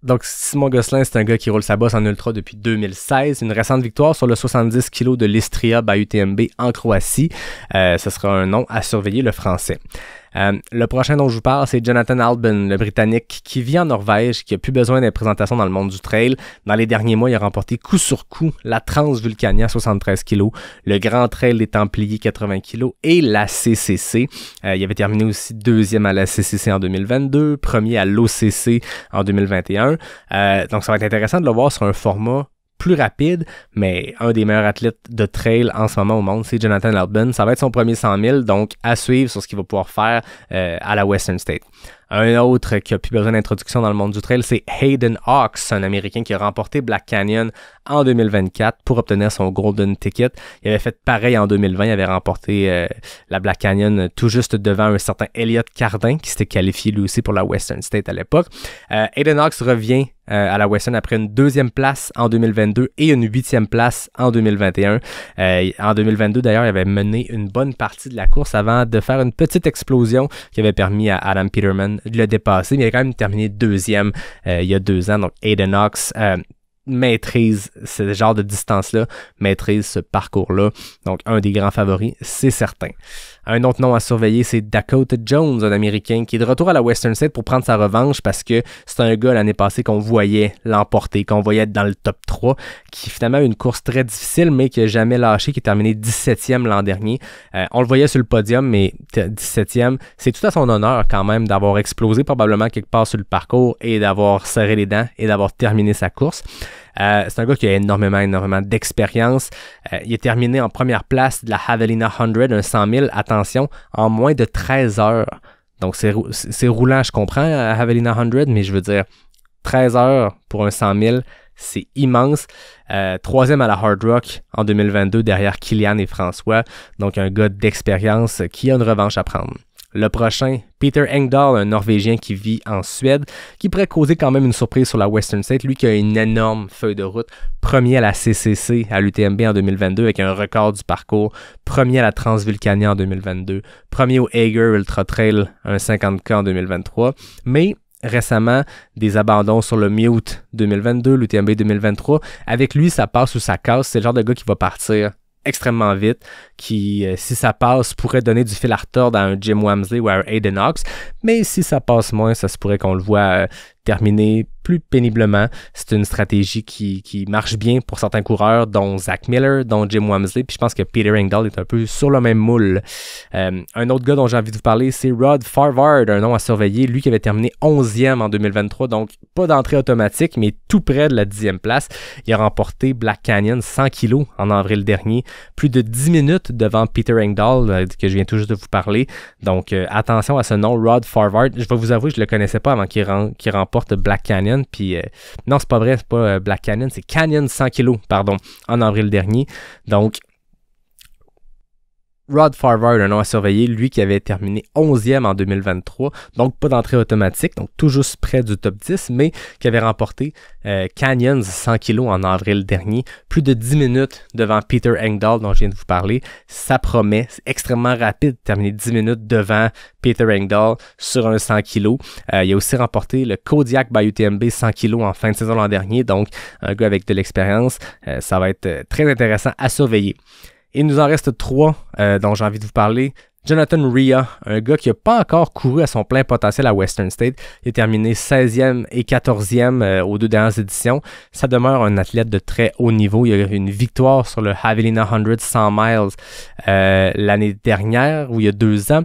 Donc, Simon Gosselin, c'est un gars qui roule sa bosse en ultra depuis 2016. Une récente victoire sur le 70 kg de l'Istria by UTMB en Croatie. Ce sera un nom à surveiller, le français. Le prochain dont je vous parle, c'est Jonathan Albon, le Britannique, qui vit en Norvège, qui a plus besoin d'une présentation dans le monde du trail. Dans les derniers mois, il a remporté coup sur coup la Transvulcania 73 kg, le Grand Trail des Templiers 80 kg et la CCC. Il avait terminé aussi 2e à la CCC en 2022, premier à l'OCC en 2021. Donc, ça va être intéressant de le voir sur un format plus rapide, mais un des meilleurs athlètes de trail en ce moment au monde, c'est Jonathan Albon. Ça va être son premier 100 000, donc à suivre sur ce qu'il va pouvoir faire à la Western State. Un autre qui a plus besoin d'introduction dans le monde du trail, c'est Hayden Hawks, un Américain qui a remporté Black Canyon en 2024 pour obtenir son Golden Ticket. Il avait fait pareil en 2020, il avait remporté la Black Canyon tout juste devant un certain Elliott Cardin qui s'était qualifié lui aussi pour la Western State à l'époque. Hayden Hawks revient à la Western après une 2e place en 2022 et une 8e place en 2021. En 2022, d'ailleurs, il avait mené une bonne partie de la course avant de faire une petite explosion qui avait permis à Adam Peterman de le dépasser, mais il a quand même terminé 2e il y a 2 ans. Donc, Hayden Hawks maîtrise ce genre de distance-là, maîtrise ce parcours-là. Donc, un des grands favoris, c'est certain. Un autre nom à surveiller, c'est Dakota Jones, un Américain qui est de retour à la Western State pour prendre sa revanche parce que c'est un gars l'année passée qu'on voyait l'emporter, qu'on voyait être dans le top 3, qui finalement a eu une course très difficile, mais qui n'a jamais lâché, qui est terminé 17e l'an dernier. On le voyait sur le podium, mais 17e, c'est tout à son honneur quand même d'avoir explosé probablement quelque part sur le parcours et d'avoir serré les dents et d'avoir terminé sa course. C'est un gars qui a énormément d'expérience. Il est terminé en première place de la Javelina 100, un 100 000, attention, en moins de 13 heures. Donc c'est roulant, je comprends, à Javelina 100, mais je veux dire, 13 heures pour un 100 000, c'est immense. Troisième à la Hard Rock en 2022 derrière Kylian et François. Donc un gars d'expérience qui a une revanche à prendre. Le prochain, Peter Engdahl, un Norvégien qui vit en Suède, qui pourrait causer quand même une surprise sur la Western State. Lui qui a une énorme feuille de route. Premier à la CCC à l'UTMB en 2022 avec un record du parcours. Premier à la Transvulcania en 2022. Premier au Eiger Ultra Trail, un 50K en 2023. Mais récemment, des abandons sur le Mute 2022, l'UTMB 2023. Avec lui, ça passe ou ça casse. C'est le genre de gars qui va partir extrêmement vite, qui, si ça passe, pourrait donner du fil à retordre à un Jim Wamsley ou à un Hayden Hawks, mais si ça passe moins, ça se pourrait qu'on le voit terminer plus péniblement. C'est une stratégie qui marche bien pour certains coureurs, dont Zach Miller, dont Jim Wamsley, puis je pense que Peter Engdahl est un peu sur le même moule. Un autre gars dont j'ai envie de vous parler, c'est Rod Farvard, un nom à surveiller, lui qui avait terminé 11e en 2023, donc pas d'entrée automatique, mais tout près de la 10e place. Il a remporté Black Canyon 100 kg en avril dernier, plus de 10 minutes devant Peter Engdahl, que je viens tout juste de vous parler. Donc attention à ce nom, Rod Farvard. Je vais vous avouer, je le connaissais pas avant qu'il remporte Black Canyon, puis non, c'est pas vrai, c'est pas Black Canyon, c'est Canyon 100 kg, pardon, en avril dernier. Donc, Rod Farvard, un nom à surveiller, lui qui avait terminé 11e en 2023, donc pas d'entrée automatique, donc tout juste près du top 10, mais qui avait remporté Canyons 100 kg en avril dernier, plus de 10 minutes devant Peter Engdahl dont je viens de vous parler. Ça promet, c'est extrêmement rapide, terminer 10 minutes devant Peter Engdahl sur un 100 kg. Il a aussi remporté le Kodiak by UTMB 100 kg en fin de saison l'an dernier, donc un gars avec de l'expérience. Ça va être très intéressant à surveiller. Il nous en reste 3 dont j'ai envie de vous parler. Jonathan Rea, un gars qui n'a pas encore couru à son plein potentiel à Western State. Il a terminé 16e et 14e aux 2 dernières éditions. Ça demeure un athlète de très haut niveau. Il a eu une victoire sur le Javelina 100 100 miles l'année dernière, ou il y a 2 ans.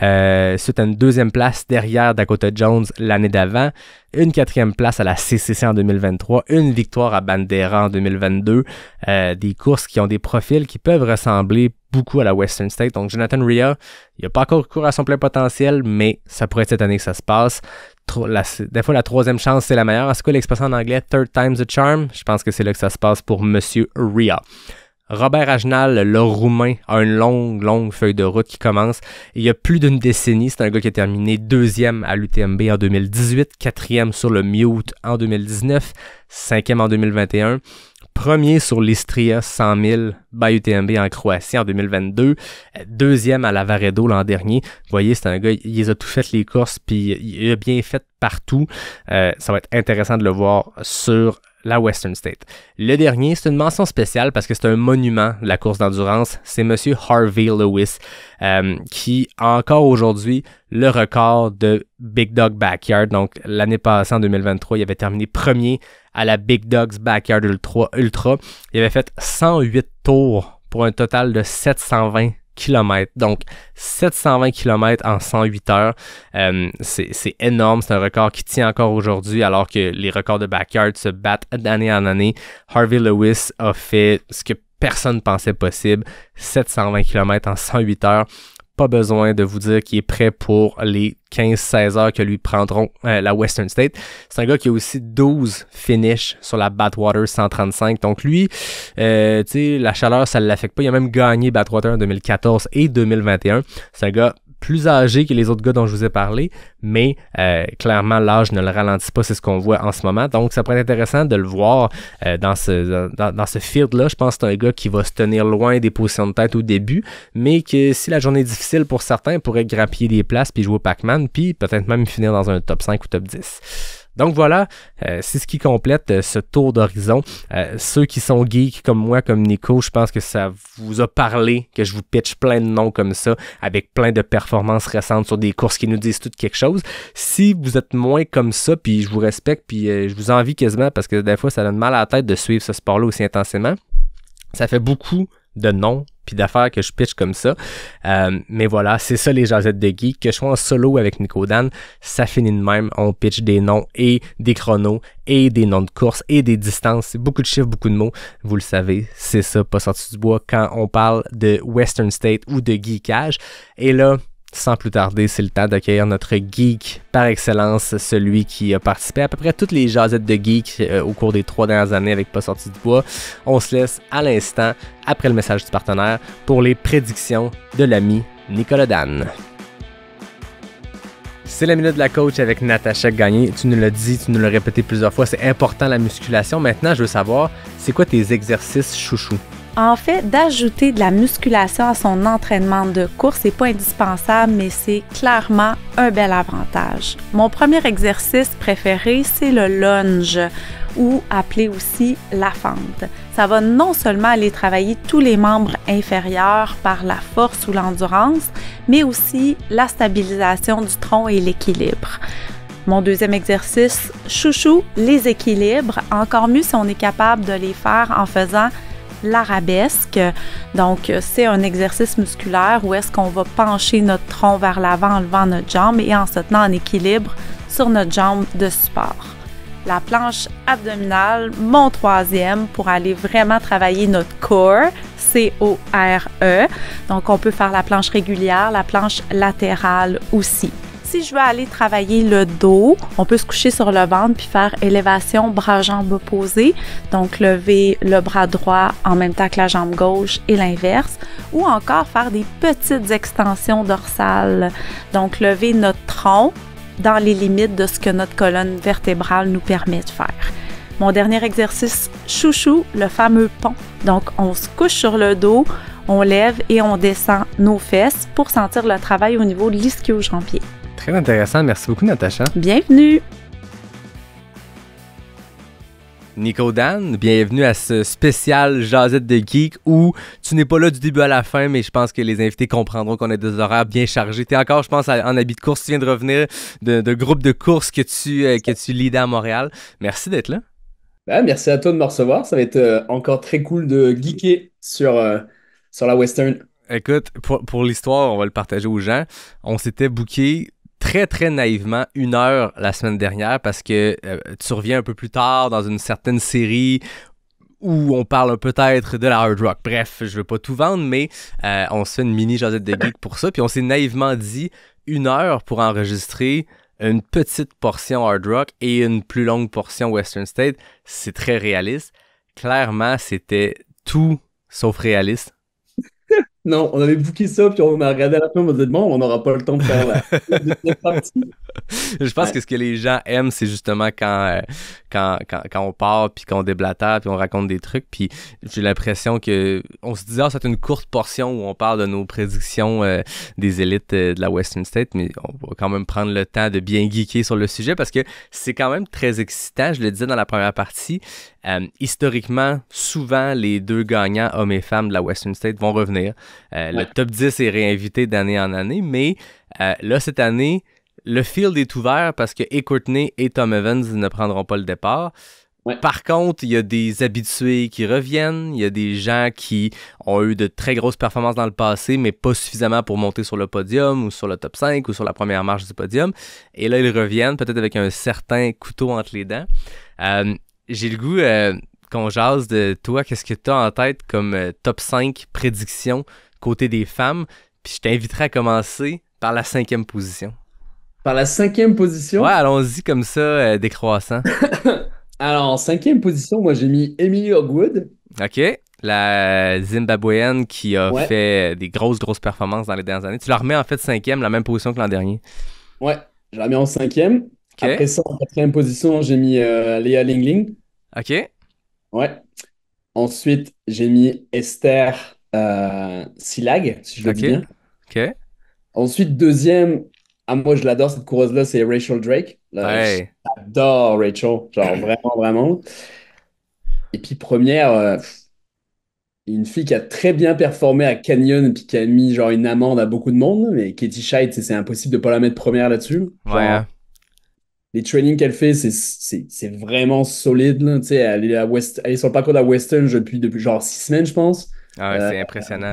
C'est une 2e place derrière Dakota Jones l'année d'avant. Une 4e place à la CCC en 2023, une victoire à Bandera en 2022, des courses qui ont des profils qui peuvent ressembler beaucoup à la Western State. Donc Jonathan Rea, il n'a pas encore couru à son plein potentiel, mais ça pourrait être cette année que ça se passe. Des fois, la 3e chance, c'est la meilleure. C'est quoi l'expression en anglais? Third time's a charm? Je pense que c'est là que ça se passe pour Monsieur Rea. Robert Agenal, le Roumain, a une longue feuille de route qui commence. Il y a plus d'une décennie, c'est un gars qui a terminé 2e à l'UTMB en 2018, 4e sur le Mute en 2019, 5e en 2021, premier sur l'Istria 100 000 by UTMB en Croatie en 2022, 2e à la Varedo l'an dernier. Vous voyez, c'est un gars, il les a tout fait les courses, puis il a bien fait partout. Ça va être intéressant de le voir sur la Western State. Le dernier, c'est une mention spéciale parce que c'est un monument de la course d'endurance. C'est Monsieur Harvey Lewis qui a encore aujourd'hui le record de Big Dog Backyard. Donc, l'année passée, en 2023, il avait terminé premier à la Big Dog's Backyard Ultra. Il avait fait 108 tours pour un total de 720 km. Donc, 720 km en 108 heures. C'est énorme. C'est un record qui tient encore aujourd'hui alors que les records de backyard se battent d'année en année. Harvey Lewis a fait ce que personne ne pensait possible. 720 km en 108 heures. Pas besoin de vous dire qu'il est prêt pour les 15-16 heures que lui prendront la Western State. C'est un gars qui a aussi 12 finishes sur la Badwater 135. Donc lui, tu sais, la chaleur, ça ne l'affecte pas. Il a même gagné Badwater en 2014 et 2021. C'est un gars plus âgé que les autres gars dont je vous ai parlé, mais clairement, l'âge ne le ralentit pas, c'est ce qu'on voit en ce moment. Donc, ça pourrait être intéressant de le voir dans ce field-là. Je pense que c'est un gars qui va se tenir loin des positions de tête au début, mais que si la journée est difficile pour certains, il pourrait grappiller des places puis jouer au Pac-Man, puis peut-être même finir dans un top 5 ou top 10. Donc voilà, c'est ce qui complète ce tour d'horizon. Ceux qui sont geeks comme moi, comme Nico, je pense que ça vous a parlé, que je vous pitch plein de noms comme ça, avec plein de performances récentes sur des courses qui nous disent toutes quelque chose. Si vous êtes moins comme ça, puis je vous respecte, puis je vous envie quasiment, parce que des fois, ça donne mal à la tête de suivre ce sport-là aussi intensément. Ça fait beaucoup de noms puis d'affaires que je pitch comme ça. Mais voilà, c'est ça les jasettes de geek. Que je sois en solo avec Nico Dan, ça finit de même. On pitch des noms et des chronos et des noms de course et des distances. C'est beaucoup de chiffres, beaucoup de mots. Vous le savez, c'est ça, pas sorti du bois quand on parle de Western State ou de geekage. Et là, sans plus tarder, c'est le temps d'accueillir notre geek par excellence, celui qui a participé à peu près toutes les jasettes de geek au cours des 3 dernières années avec Pas sorti du bois. On se laisse à l'instant, après le message du partenaire, pour les prédictions de l'ami Nicolas Dan. C'est la minute de la coach avec Natacha Gagné. Tu nous l'as dit, tu nous l'as répété plusieurs fois, c'est important la musculation. Maintenant, je veux savoir, c'est quoi tes exercices chouchou? En fait, d'ajouter de la musculation à son entraînement de course, c'est pas indispensable, mais c'est clairement un bel avantage. Mon premier exercice préféré, c'est le lunge, ou appelé aussi la fente. Ça va non seulement aller travailler tous les membres inférieurs par la force ou l'endurance, mais aussi la stabilisation du tronc et l'équilibre. Mon deuxième exercice, chouchou, les équilibres. Encore mieux si on est capable de les faire en faisant l'arabesque. Donc, c'est un exercice musculaire où est-ce qu'on va pencher notre tronc vers l'avant en levant notre jambe et en se tenant en équilibre sur notre jambe de support. La planche abdominale, mon troisième, pour aller vraiment travailler notre core, C-O-R-E. Donc, on peut faire la planche régulière, la planche latérale aussi. Si je veux aller travailler le dos, on peut se coucher sur le ventre puis faire élévation bras-jambes opposés. Donc, lever le bras droit en même temps que la jambe gauche et l'inverse. Ou encore faire des petites extensions dorsales. Donc, lever notre tronc dans les limites de ce que notre colonne vertébrale nous permet de faire. Mon dernier exercice chouchou, le fameux pont. Donc, on se couche sur le dos, on lève et on descend nos fesses pour sentir le travail au niveau de l'ischio-jambier. Très intéressant. Merci beaucoup, Natacha. Bienvenue! Nico Dan, bienvenue à ce spécial Jazette de Geek où tu n'es pas là du début à la fin, mais je pense que les invités comprendront qu'on a des horaires bien chargés. Tu es encore, je pense, en habit de course. Tu viens de revenir de groupe de course que tu leadais à Montréal. Merci d'être là. Ben, merci à toi de me recevoir. Ça va être encore très cool de geeker sur la Western. Écoute, pour l'histoire, on va le partager aux gens. On s'était booké très, très naïvement 1 heure la semaine dernière parce que tu reviens un peu plus tard dans une certaine série où on parle peut-être de la hard rock. Bref, je veux pas tout vendre, mais on se fait une mini jasette de geek pour ça. Puis on s'est naïvement dit 1 heure pour enregistrer une petite portion hard rock et une plus longue portion Western State. C'est très réaliste. Clairement, c'était tout sauf réaliste. Non, on avait booké ça, puis on a regardé à la fin, on m'a dit bon, on n'aura pas le temps de faire la deuxième partie. Je pense que ce que les gens aiment, c'est justement quand on part, puis qu'on déblatère, puis on raconte des trucs. Puis j'ai l'impression que on se disait, c'est une courte portion où on parle de nos prédictions des élites de la Western State, mais on va quand même prendre le temps de bien geeker sur le sujet parce que c'est quand même très excitant. Je le disais dans la première partie. Historiquement, souvent, les 2 gagnants, hommes et femmes de la Western State, vont revenir. Le top 10 est réinvité d'année en année, mais là, cette année, le field est ouvert parce que Courtney et Tom Evans ne prendront pas le départ. Ouais. Par contre, il y a des habitués qui reviennent, il y a des gens qui ont eu de très grosses performances dans le passé, mais pas suffisamment pour monter sur le podium ou sur le top 5 ou sur la première marche du podium. Et là, ils reviennent, peut-être avec un certain couteau entre les dents. J'ai le goût qu'on jase de toi. Qu'est-ce que tu as en tête comme top 5 prédictions côté des femmes? Puis je t'inviterai à commencer par la 5e position. Par la 5e position? Ouais, allons-y comme ça, décroissant. Alors, en 5e position, moi, j'ai mis Emily Hogwood. OK. La Zimbabwéenne qui a fait des grosses performances dans les dernières années. Tu la remets en fait 5e, la même position que l'an dernier. Ouais, je la mets en 5e. Okay. Après ça, en 4e position, j'ai mis Léa Lingling. OK. Ouais. Ensuite, j'ai mis Esther Silag, si je le dis bien. OK. Ensuite, 2e, moi je l'adore cette coureuse-là, c'est Rachel Drake. Ouais. J'adore Rachel, genre vraiment, vraiment. Et puis première, une fille qui a très bien performé à Canyon puis qui a mis genre une amende à beaucoup de monde, mais Katie Scheidt, c'est impossible de pas la mettre première là-dessus. Genre, ouais. Les trainings qu'elle fait, c'est vraiment solide. Là. Elle est sur le parcours de la Western depuis genre 6 semaines, je pense. Ah ouais, c'est impressionnant.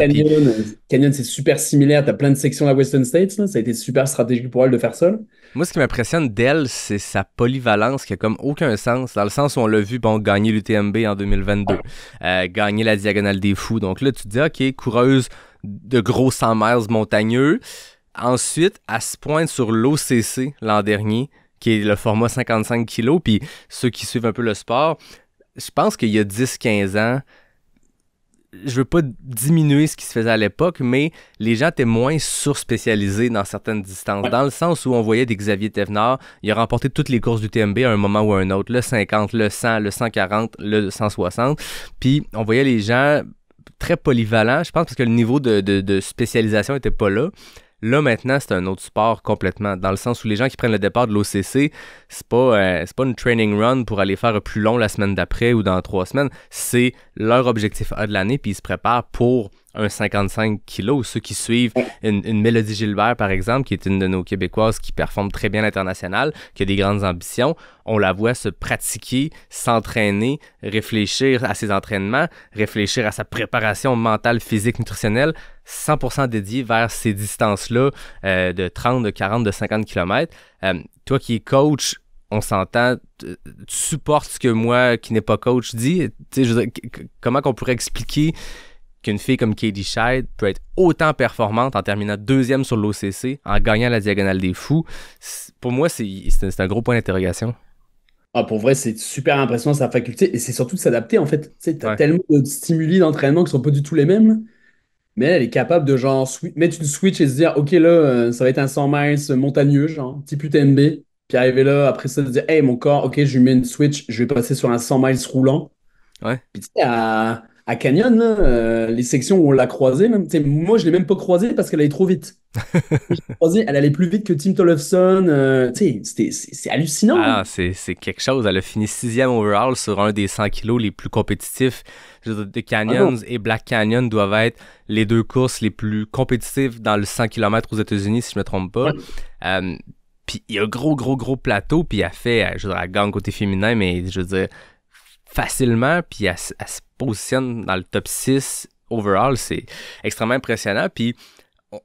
Canyon, c'est super similaire. Tu as plein de sections de la Western States. Là. Ça a été super stratégique pour elle de faire ça. Là. Moi, ce qui m'impressionne d'elle, c'est sa polyvalence qui a comme aucun sens. Dans le sens où on l'a vu, gagner l'UTMB en 2022. Gagner la Diagonale des Fous. Donc là, tu te dis, OK, coureuse de gros 100 miles montagneux. Ensuite, elle se pointe sur l'OCC l'an dernier, qui est le format 55 kg. Puis ceux qui suivent un peu le sport, je pense qu'il y a 10-15 ans, je veux pas diminuer ce qui se faisait à l'époque, mais les gens étaient moins surspécialisés dans certaines distances. Dans le sens où on voyait des Xavier Thévenard, il a remporté toutes les courses du TMB à un moment ou à un autre. Le 50, le 100, le 140, le 160. Puis on voyait les gens très polyvalents, je pense, parce que le niveau de spécialisation était pas là. Là, maintenant, c'est un autre sport complètement, dans le sens où les gens qui prennent le départ de l'OCC, c'est pas une training run pour aller faire plus long la semaine d'après ou dans 3 semaines. C'est leur objectif A de l'année, puis ils se préparent pour un 55 kilos. Ceux qui suivent une Mélodie Gilbert, par exemple, qui est une de nos Québécoises qui performe très bien à l'international, qui a des grandes ambitions, on la voit se pratiquer, s'entraîner, réfléchir à ses entraînements, réfléchir à sa préparation mentale, physique, nutritionnelle, 100% dédié vers ces distances-là de 30, de 40, de 50 km. Toi qui es coach, on s'entend, tu supportes ce que moi, qui n'ai pas coach, dis. Je veux dire, comment qu'on pourrait expliquer qu'une fille comme Katie Scheidt peut être autant performante en terminant 2e sur l'OCC, en gagnant la Diagonale des Fous? Pour moi, c'est un gros point d'interrogation. Ah, pour vrai, c'est super impressionnant sa faculté, et c'est surtout de s'adapter, en fait. Tu as tellement de stimuli d'entraînement qui sont pas du tout les mêmes, mais elle est capable de genre mettre une switch et se dire, OK, là, ça va être un 100 miles montagneux, genre, type UTMB, puis arriver là, après ça, de dire, hey, mon corps, OK, je lui mets une switch, je vais passer sur un 100 miles roulant. Ouais. Puis tu sais, à Canyon, là, les sections où on l'a croisée, même, moi, je l'ai même pas croisée parce qu'elle allait trop vite. Elle allait plus vite que Tim Tollefson. C'est hallucinant. Ah, c'est quelque chose. Elle a fini 6e overall sur un des 100 kilos les plus compétitifs. The Canyons et Black Canyon doivent être les 2 courses les plus compétitives dans le 100 km aux États-Unis, si je ne me trompe pas. Puis il y a un gros plateau, puis elle gagne côté féminin, mais je veux dire, facilement, puis elle se positionne dans le top 6 overall. C'est extrêmement impressionnant. Puis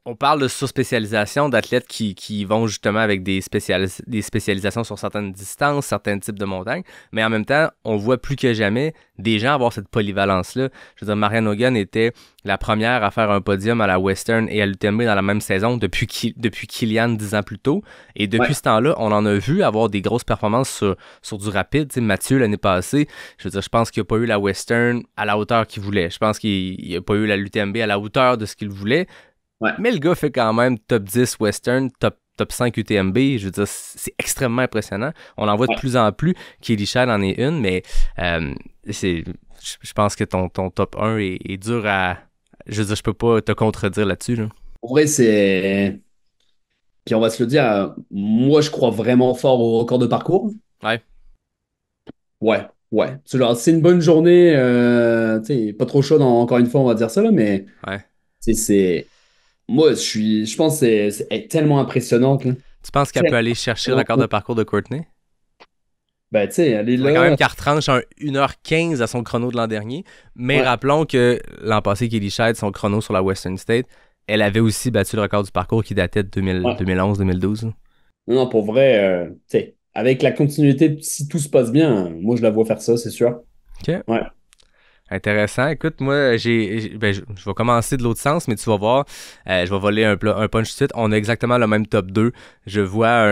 on parle de surspécialisation d'athlètes qui vont justement avec des spécialisations sur certaines distances, certains types de montagnes, mais en même temps, on voit plus que jamais des gens avoir cette polyvalence-là. Je veux dire, Marianne Hogan était la première à faire un podium à la Western et à l'UTMB dans la même saison depuis Kilian 10 ans plus tôt. Et depuis ce temps-là, on en a vu avoir des grosses performances sur du rapide. Tu sais, Mathieu, l'année passée, je veux dire, je pense qu'il n'a pas eu la Western à la hauteur qu'il voulait. Je pense qu'il n'a pas eu la l'UTMB à la hauteur de ce qu'il voulait. Mais le gars fait quand même top 10 Western, top 5 UTMB. Je veux dire, c'est extrêmement impressionnant. On en voit de plus en plus. Katie Scheidt en est une, mais je pense que ton top 1 est dur à... Je veux dire, je peux pas te contredire là-dessus. Là. En vrai, c'est... Puis on va se le dire, moi, je crois vraiment fort au record de parcours. Ouais. C'est une bonne journée. Pas trop chaud, encore une fois, on va dire ça, là, mais c'est... Moi, je pense que c'est tellement impressionnante. Là. Tu penses qu'elle peut aller chercher le record de parcours de Courtney? Ben, tu sais, elle est là. Quand même qu'elle retranche 1h15 à son chrono de l'an dernier. Mais rappelons que l'an passé, Katie Scheidt, son chrono sur la Western State, elle avait aussi battu le record du parcours qui datait de 2011-2012. Non, pour vrai, tu sais, avec la continuité, si tout se passe bien, moi, je la vois faire ça, c'est sûr. OK. Ouais. Intéressant. Écoute, moi, je vais commencer de l'autre sens, mais tu vas voir, je vais voler un punch tout de suite. On a exactement le même top 2. Je vois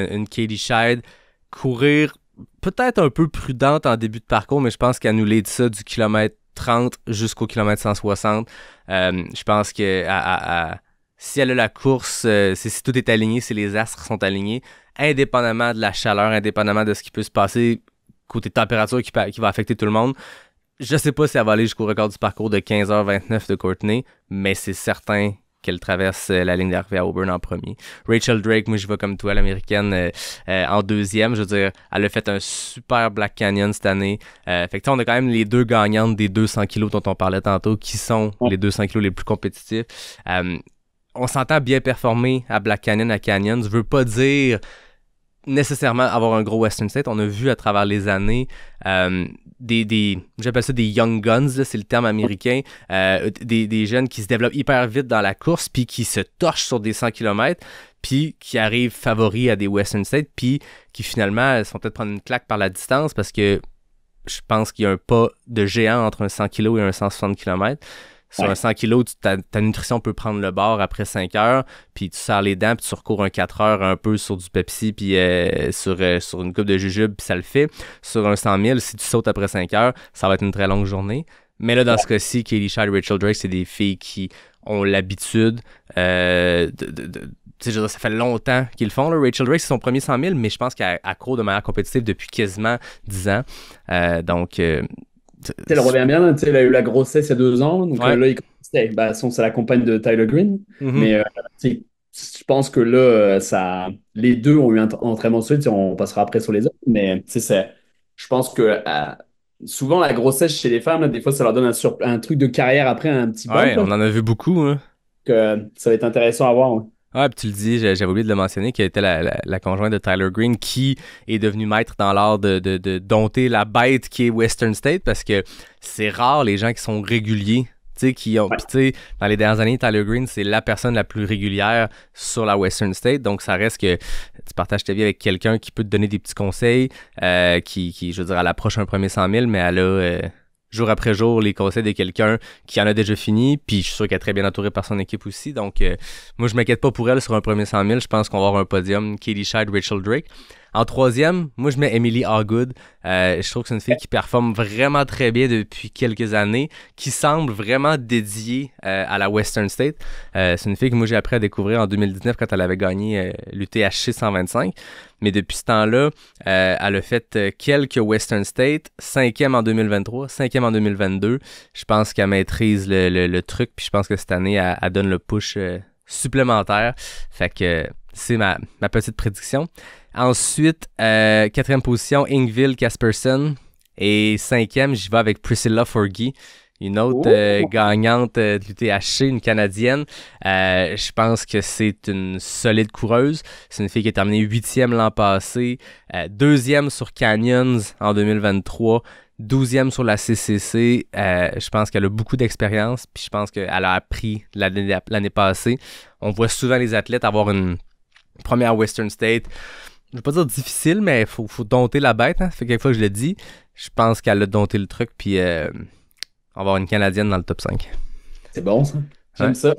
une Katie Scheidt courir peut-être un peu prudente en début de parcours, mais je pense qu'elle nous l'a dit ça du kilomètre 30 jusqu'au kilomètre 160. Je pense que si elle a la course, si tout est aligné, si les astres sont alignés, indépendamment de la chaleur, indépendamment de ce qui peut se passer côté température qui va affecter tout le monde, je sais pas si elle va aller jusqu'au record du parcours de 15h29 de Courtney, mais c'est certain qu'elle traverse la ligne d'arrivée à Auburn en premier. Rachel Drake, moi je vais comme toi, l'américaine, en deuxième. Je veux dire, elle a fait un super Black Canyon cette année. Fait que on a quand même les 2 gagnantes des 200 kilos dont on parlait tantôt, qui sont les 200 kilos les plus compétitifs. On s'entend bien performer à Black Canyon, à Canyon. Je veux pas dire nécessairement avoir un gros Western State. On a vu à travers les années j'appelle ça des young guns, là, c'est le terme américain, des jeunes qui se développent hyper vite dans la course puis qui se torchent sur des 100 km puis qui arrivent favoris à des Western States puis qui finalement sont peut-être prendre une claque par la distance parce que je pense qu'il y a un pas de géant entre un 100 kg et un 160 km. Sur un 100 kg, ta nutrition peut prendre le bord après 5 heures, puis tu serres les dents, puis tu recours un 4 heures un peu sur du Pepsi, puis sur une coupe de jujube, puis ça le fait. Sur un 100 000, si tu sautes après 5 heures, ça va être une très longue journée. Mais là, dans ce cas-ci, Katie Schide et Rachel Drake, c'est des filles qui ont l'habitude tu sais, ça fait longtemps qu'ils le font. Là. Rachel Drake, c'est son premier 100 000, mais je pense qu'elle court de manière compétitive depuis quasiment 10 ans. Elle revient bien, hein, elle a eu la grossesse il y a 2 ans, donc Ouais. là, c'est la compagne de Tyler Green. Mm-hmm. Mais je pense que là, les deux ont eu un entraînement solide, on passera après sur les autres, mais je pense que souvent la grossesse chez les femmes, là, des fois, ça leur donne un truc de carrière après, un petit bump. Ouais, Là, on en a vu beaucoup. Hein. ça va être intéressant à voir. Ouais. Ouais, puis tu le dis, j'avais oublié de le mentionner, qu'elle était la conjointe de Tyler Green qui est devenue maître dans l'art de dompter la bête qui est Western State parce que c'est rare les gens qui sont réguliers. Tu sais, qui ont. Puis, tu sais, dans les dernières années, Tyler Green, c'est la personne la plus régulière sur la Western State. Donc, ça reste que tu partages ta vie avec quelqu'un qui peut te donner des petits conseils, qui, je veux dire, elle approche un premier 100 000, mais elle a. Jour après jour, les conseils de quelqu'un qui en a déjà fini, puis je suis sûr qu'elle est très bien entourée par son équipe aussi, donc moi je m'inquiète pas pour elle sur un premier 100 000, je pense qu'on va avoir un podium, Katie Schide, Rachel Drake. En troisième, moi je mets Emily Hawgood, je trouve que c'est une fille qui performe vraiment très bien depuis quelques années, qui semble vraiment dédiée à la Western State. C'est une fille que moi j'ai appris à découvrir en 2019 quand elle avait gagné l'UTHC 125. Mais depuis ce temps-là, elle a fait quelques Western State, 5e en 2023, 5e en 2022. Je pense qu'elle maîtrise le truc, puis je pense que cette année, elle donne le push supplémentaire. Fait que c'est ma petite prédiction. Ensuite, 4e position, Ingvild Caspersen. Et 5e, j'y vais avec Priscilla Forgy. Une autre gagnante de l'UTHC, une Canadienne. Je pense que c'est une solide coureuse. C'est une fille qui a terminé 8e l'an passé, 2e sur Canyons en 2023, 12e sur la CCC. Je pense qu'elle a beaucoup d'expérience, puis je pense qu'elle a appris l'année passée. On voit souvent les athlètes avoir une première Western State. Je ne veux pas dire difficile, mais il faut dompter la bête. Hein. Ça fait quelques fois que je le dis. Je pense qu'elle a dompté le truc, puis... on va avoir une Canadienne dans le top 5. C'est bon, ça. J'aime ça.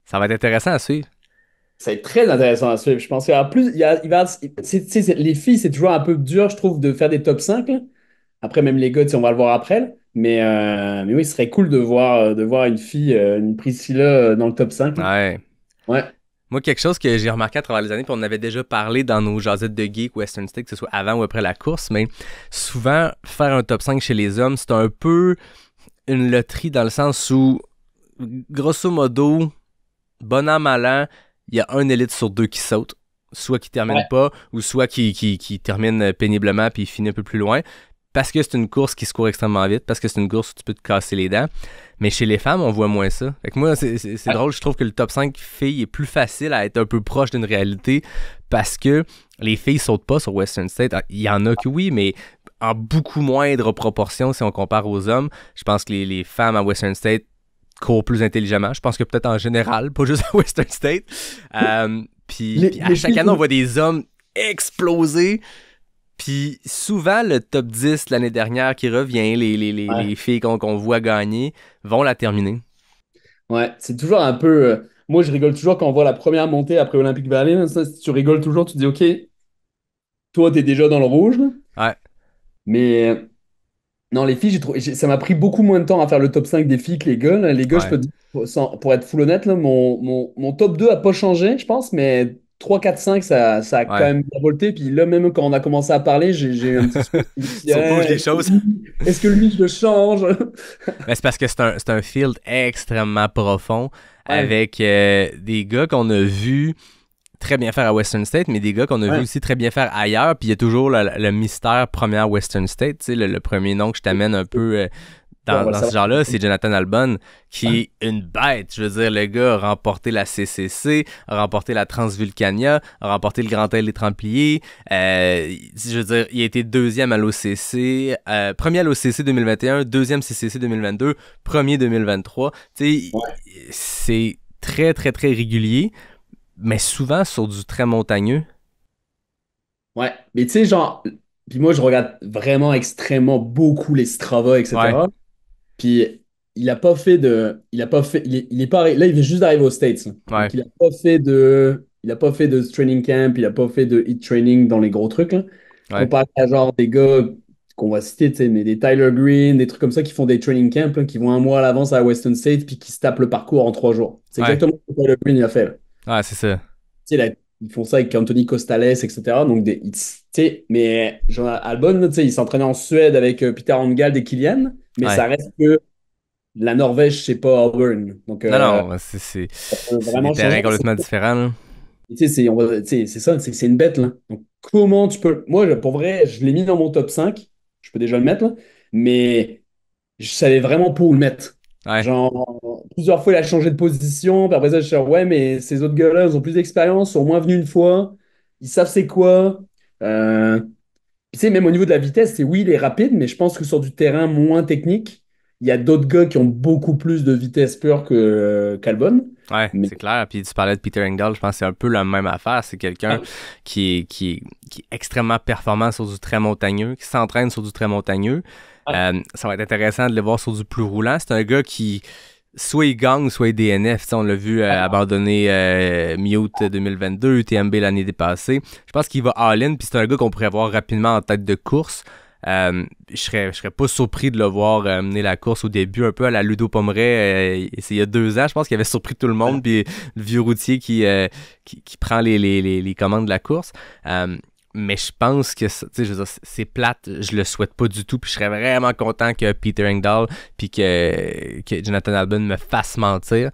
Ça va être intéressant à suivre. Ça va être très intéressant à suivre. Je pense qu'en plus, les filles, c'est toujours un peu dur, je trouve, de faire des top 5. Là. Après, même les gars, on va le voir après. Là. Mais oui, ce serait cool de voir une fille, une Priscilla dans le top 5. Là. Ouais. Moi, quelque chose que j'ai remarqué à travers les années, puis on avait déjà parlé dans nos jasettes de geek Western State, que ce soit avant ou après la course, mais souvent, faire un top 5 chez les hommes, c'est un peu une loterie dans le sens où, grosso modo, bon an, mal an, il y a un élite sur 2 qui saute. Soit qui termine pas, ou soit qui termine péniblement puis finit un peu plus loin. Parce que c'est une course qui se court extrêmement vite, parce que c'est une course où tu peux te casser les dents. Mais chez les femmes, on voit moins ça. Fait que moi, c'est drôle, je trouve que le top 5 filles est plus facile à être un peu proche d'une réalité parce que les filles sautent pas sur Western State. Il y en a que oui, mais en beaucoup moindre proportion si on compare aux hommes. Je pense que les femmes à Western State courent plus intelligemment. Je pense que peut-être en général, pas juste à Western State. Puis à chaque année, on voit des hommes exploser. Puis souvent, le top 10 l'année dernière qui revient, les filles qu'on voit gagner, vont la terminer. Ouais, c'est toujours un peu... moi, je rigole toujours quand on voit la première montée après Olympic Valley. Là, ça, tu rigoles toujours, tu te dis, OK, toi, t'es déjà dans le rouge. Là. Ouais. Mais non, les filles, ça m'a pris beaucoup moins de temps à faire le top 5 des filles que les gars. Là. Les gars, je peux te dire, pour être full honnête, là, mon top 2 n'a pas changé, je pense, mais 3, 4, 5, ça a quand même bien volté. Puis là, même quand on a commencé à parler, j'ai eu un petit bouge les choses. Est-ce que lui, je le change? Mais c'est parce que c'est un field extrêmement profond avec des gars qu'on a vus très bien faire à Western State, mais des gars qu'on a vu aussi très bien faire ailleurs. Puis il y a toujours le mystère première Western State. Tu sais, le premier nom que je t'amène un peu dans ce genre-là, c'est Jonathan Albon, qui est une bête. Je veux dire, le gars a remporté la CCC, a remporté la Transvulcania, a remporté le Grand Trail des Templiers. Je veux dire, il a été deuxième à l'OCC, premier à l'OCC 2021, deuxième CCC 2022, premier 2023. Tu sais, c'est très, très, très régulier, mais souvent sur du très montagneux. Ouais, mais tu sais, genre, puis moi, je regarde vraiment extrêmement beaucoup les Strava, etc. Ouais. Puis il a pas fait de. Il a pas fait. Il est pas, là, il vient juste d'arriver aux States, là. Ouais, Donc, il a pas fait de. Il a pas fait de training camp, il a pas fait de hit training dans les gros trucs, là. ouais, Comparé à genre des gars qu'on va citer, tu sais, mais des Tyler Green, des trucs comme ça qui font des training camps, là, qui vont un mois à l'avance à Western State puis qui se tapent le parcours en 3 jours. C'est ouais, exactement ce que Tyler Green il a fait, là. ouais, c'est ça. Tu sais, là, ils font ça avec Anthony Costales, etc. Donc, tu sais, mais genre, Albon, là, tu sais, il s'entraînait en Suède avec Peter Angald et Kylian, mais Ouais. ça reste que la Norvège, c'est pas Auburn. Donc, Non, non, ça peut c'est des vraiment terrains changer. complètement différents, là. Tu sais, tu sais, c'est ça, c'est une bête, là. Donc, comment tu peux. Moi, pour vrai, je l'ai mis dans mon top 5. Je peux déjà le mettre, là. Mais je savais vraiment pas où le mettre. Ouais, Genre, plusieurs fois, il a changé de position. Puis après ça, je suis genre, ouais, mais ces autres gars-là, ils ont plus d'expérience, ils sont moins venus une fois. Ils savent c'est quoi. Euh, Puis, tu sais, même au niveau de la vitesse, c'est oui, il est rapide, mais je pense que sur du terrain moins technique, il y a d'autres gars qui ont beaucoup plus de vitesse pure qu'Albon. ouais, Mais c'est clair. Puis tu parlais de Peter Engdahl, je pense que c'est un peu la même affaire. C'est quelqu'un qui est extrêmement performant sur du très montagneux, qui s'entraîne sur du très montagneux. Ça va être intéressant de le voir sur du plus roulant. C'est un gars qui, soit il gagne, soit il DNF. Tu sais, on l'a vu abandonner Mute 2022, UTMB l'année dépassée. Je pense qu'il va all-in, puis c'est un gars qu'on pourrait voir rapidement en tête de course. Je serais pas surpris de le voir mener la course au début, un peu à la Ludo Pomeray. C'est il y a 2 ans, je pense qu'il avait surpris tout le monde, puis le vieux routier qui prend les commandes de la course. Mais je pense que tu sais, je veux dire, c'est plate, je le souhaite pas du tout, puis je serais vraiment content que Peter Engdahl puis que Jonathan Albon me fasse mentir.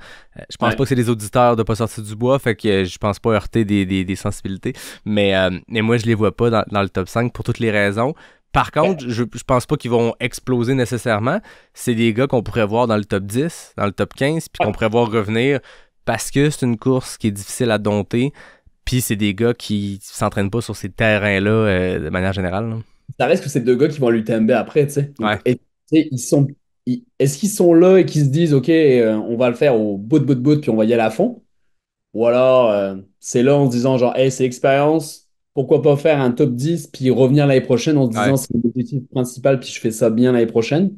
Je pense pas que c'est des auditeurs de pas sortir du bois, fait que je pense pas heurter des sensibilités, mais moi je les vois pas dans le top 5 pour toutes les raisons. Par contre, je pense pas qu'ils vont exploser nécessairement. C'est des gars qu'on pourrait voir dans le top 10, dans le top 15, puis qu'on pourrait voir revenir parce que c'est une course qui est difficile à dompter. Puis c'est des gars qui s'entraînent pas sur ces terrains-là de manière générale, là. ça reste que c'est deux gars qui vont à l'UTMB après, tu sais. Donc, Ouais, tu sais, est-ce qu'ils sont là et qu'ils se disent, OK, on va le faire au bout, puis on va y aller à fond? Ou alors, c'est là en se disant, genre, hey, c'est l'expérience, pourquoi pas faire un top 10 puis revenir l'année prochaine en se ouais, disant, c'est l'objectif principal, puis je fais ça bien l'année prochaine. Tu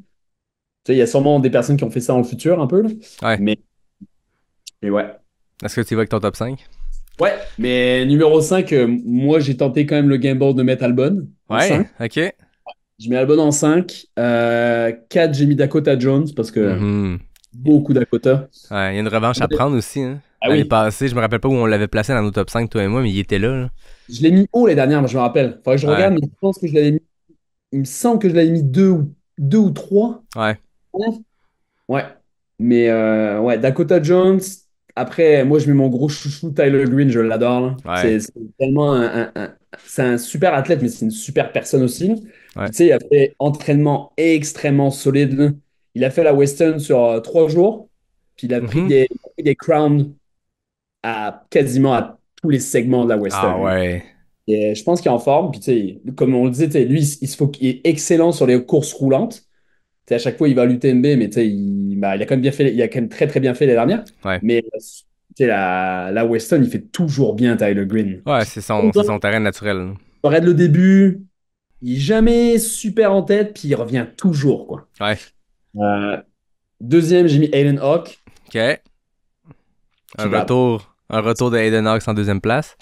sais, il y a sûrement des personnes qui ont fait ça dans le futur, un peu, là. ouais. Mais, mais ouais. Est-ce que tu y vas avec ton top 5? Ouais, mais numéro 5 moi, j'ai tenté quand même le gamble de mettre Albon en Ouais, 5. ok. Je mets Albon en 5. 4, j'ai mis Dakota Jones parce que Mhm. beaucoup Dakota. Ouais, il y a une revanche à prendre aussi, hein. Ah L'année oui, passée, je me rappelle pas où on l'avait placé dans nos top 5, toi et moi, mais il était là, là. je l'ai mis haut les dernières, moi, je me rappelle. Faudrait que je Ouais, regarde, mais je pense que je l'avais mis. Il me semble que je l'avais mis 2 ou 3. ouais, Ouais. Mais ouais, Dakota Jones. Après, moi, je mets mon gros chouchou Tyler Green, je l'adore, là. ouais, C'est tellement c'est un super athlète, mais c'est une super personne aussi, là. ouais. Puis, tu sais, il a fait entraînement extrêmement solide, là. Il a fait la Western sur 3 jours, puis Mhm. il a pris des crowns à quasiment à tous les segments de la Ah Western. ouais. Et je pense qu'il est en forme. Puis, tu sais, comme on le disait, tu sais, lui, il est excellent sur les courses roulantes. Tu sais, à chaque fois, il va à l'UTMB, mais tu sais, il a quand même bien fait, il a quand même très, très bien fait les dernières. Ouais. Mais tu sais, la Weston, il fait toujours bien Tyler Green. Ouais, Puis, c'est son terrain naturel, là. on regarde le début, il est jamais super en tête, puis il revient toujours, quoi. Ouais. Euh, Deuxième, j'ai mis Aiden Hawk. Ok. Un Puis bah, retour de Hayden Hawks en deuxième place.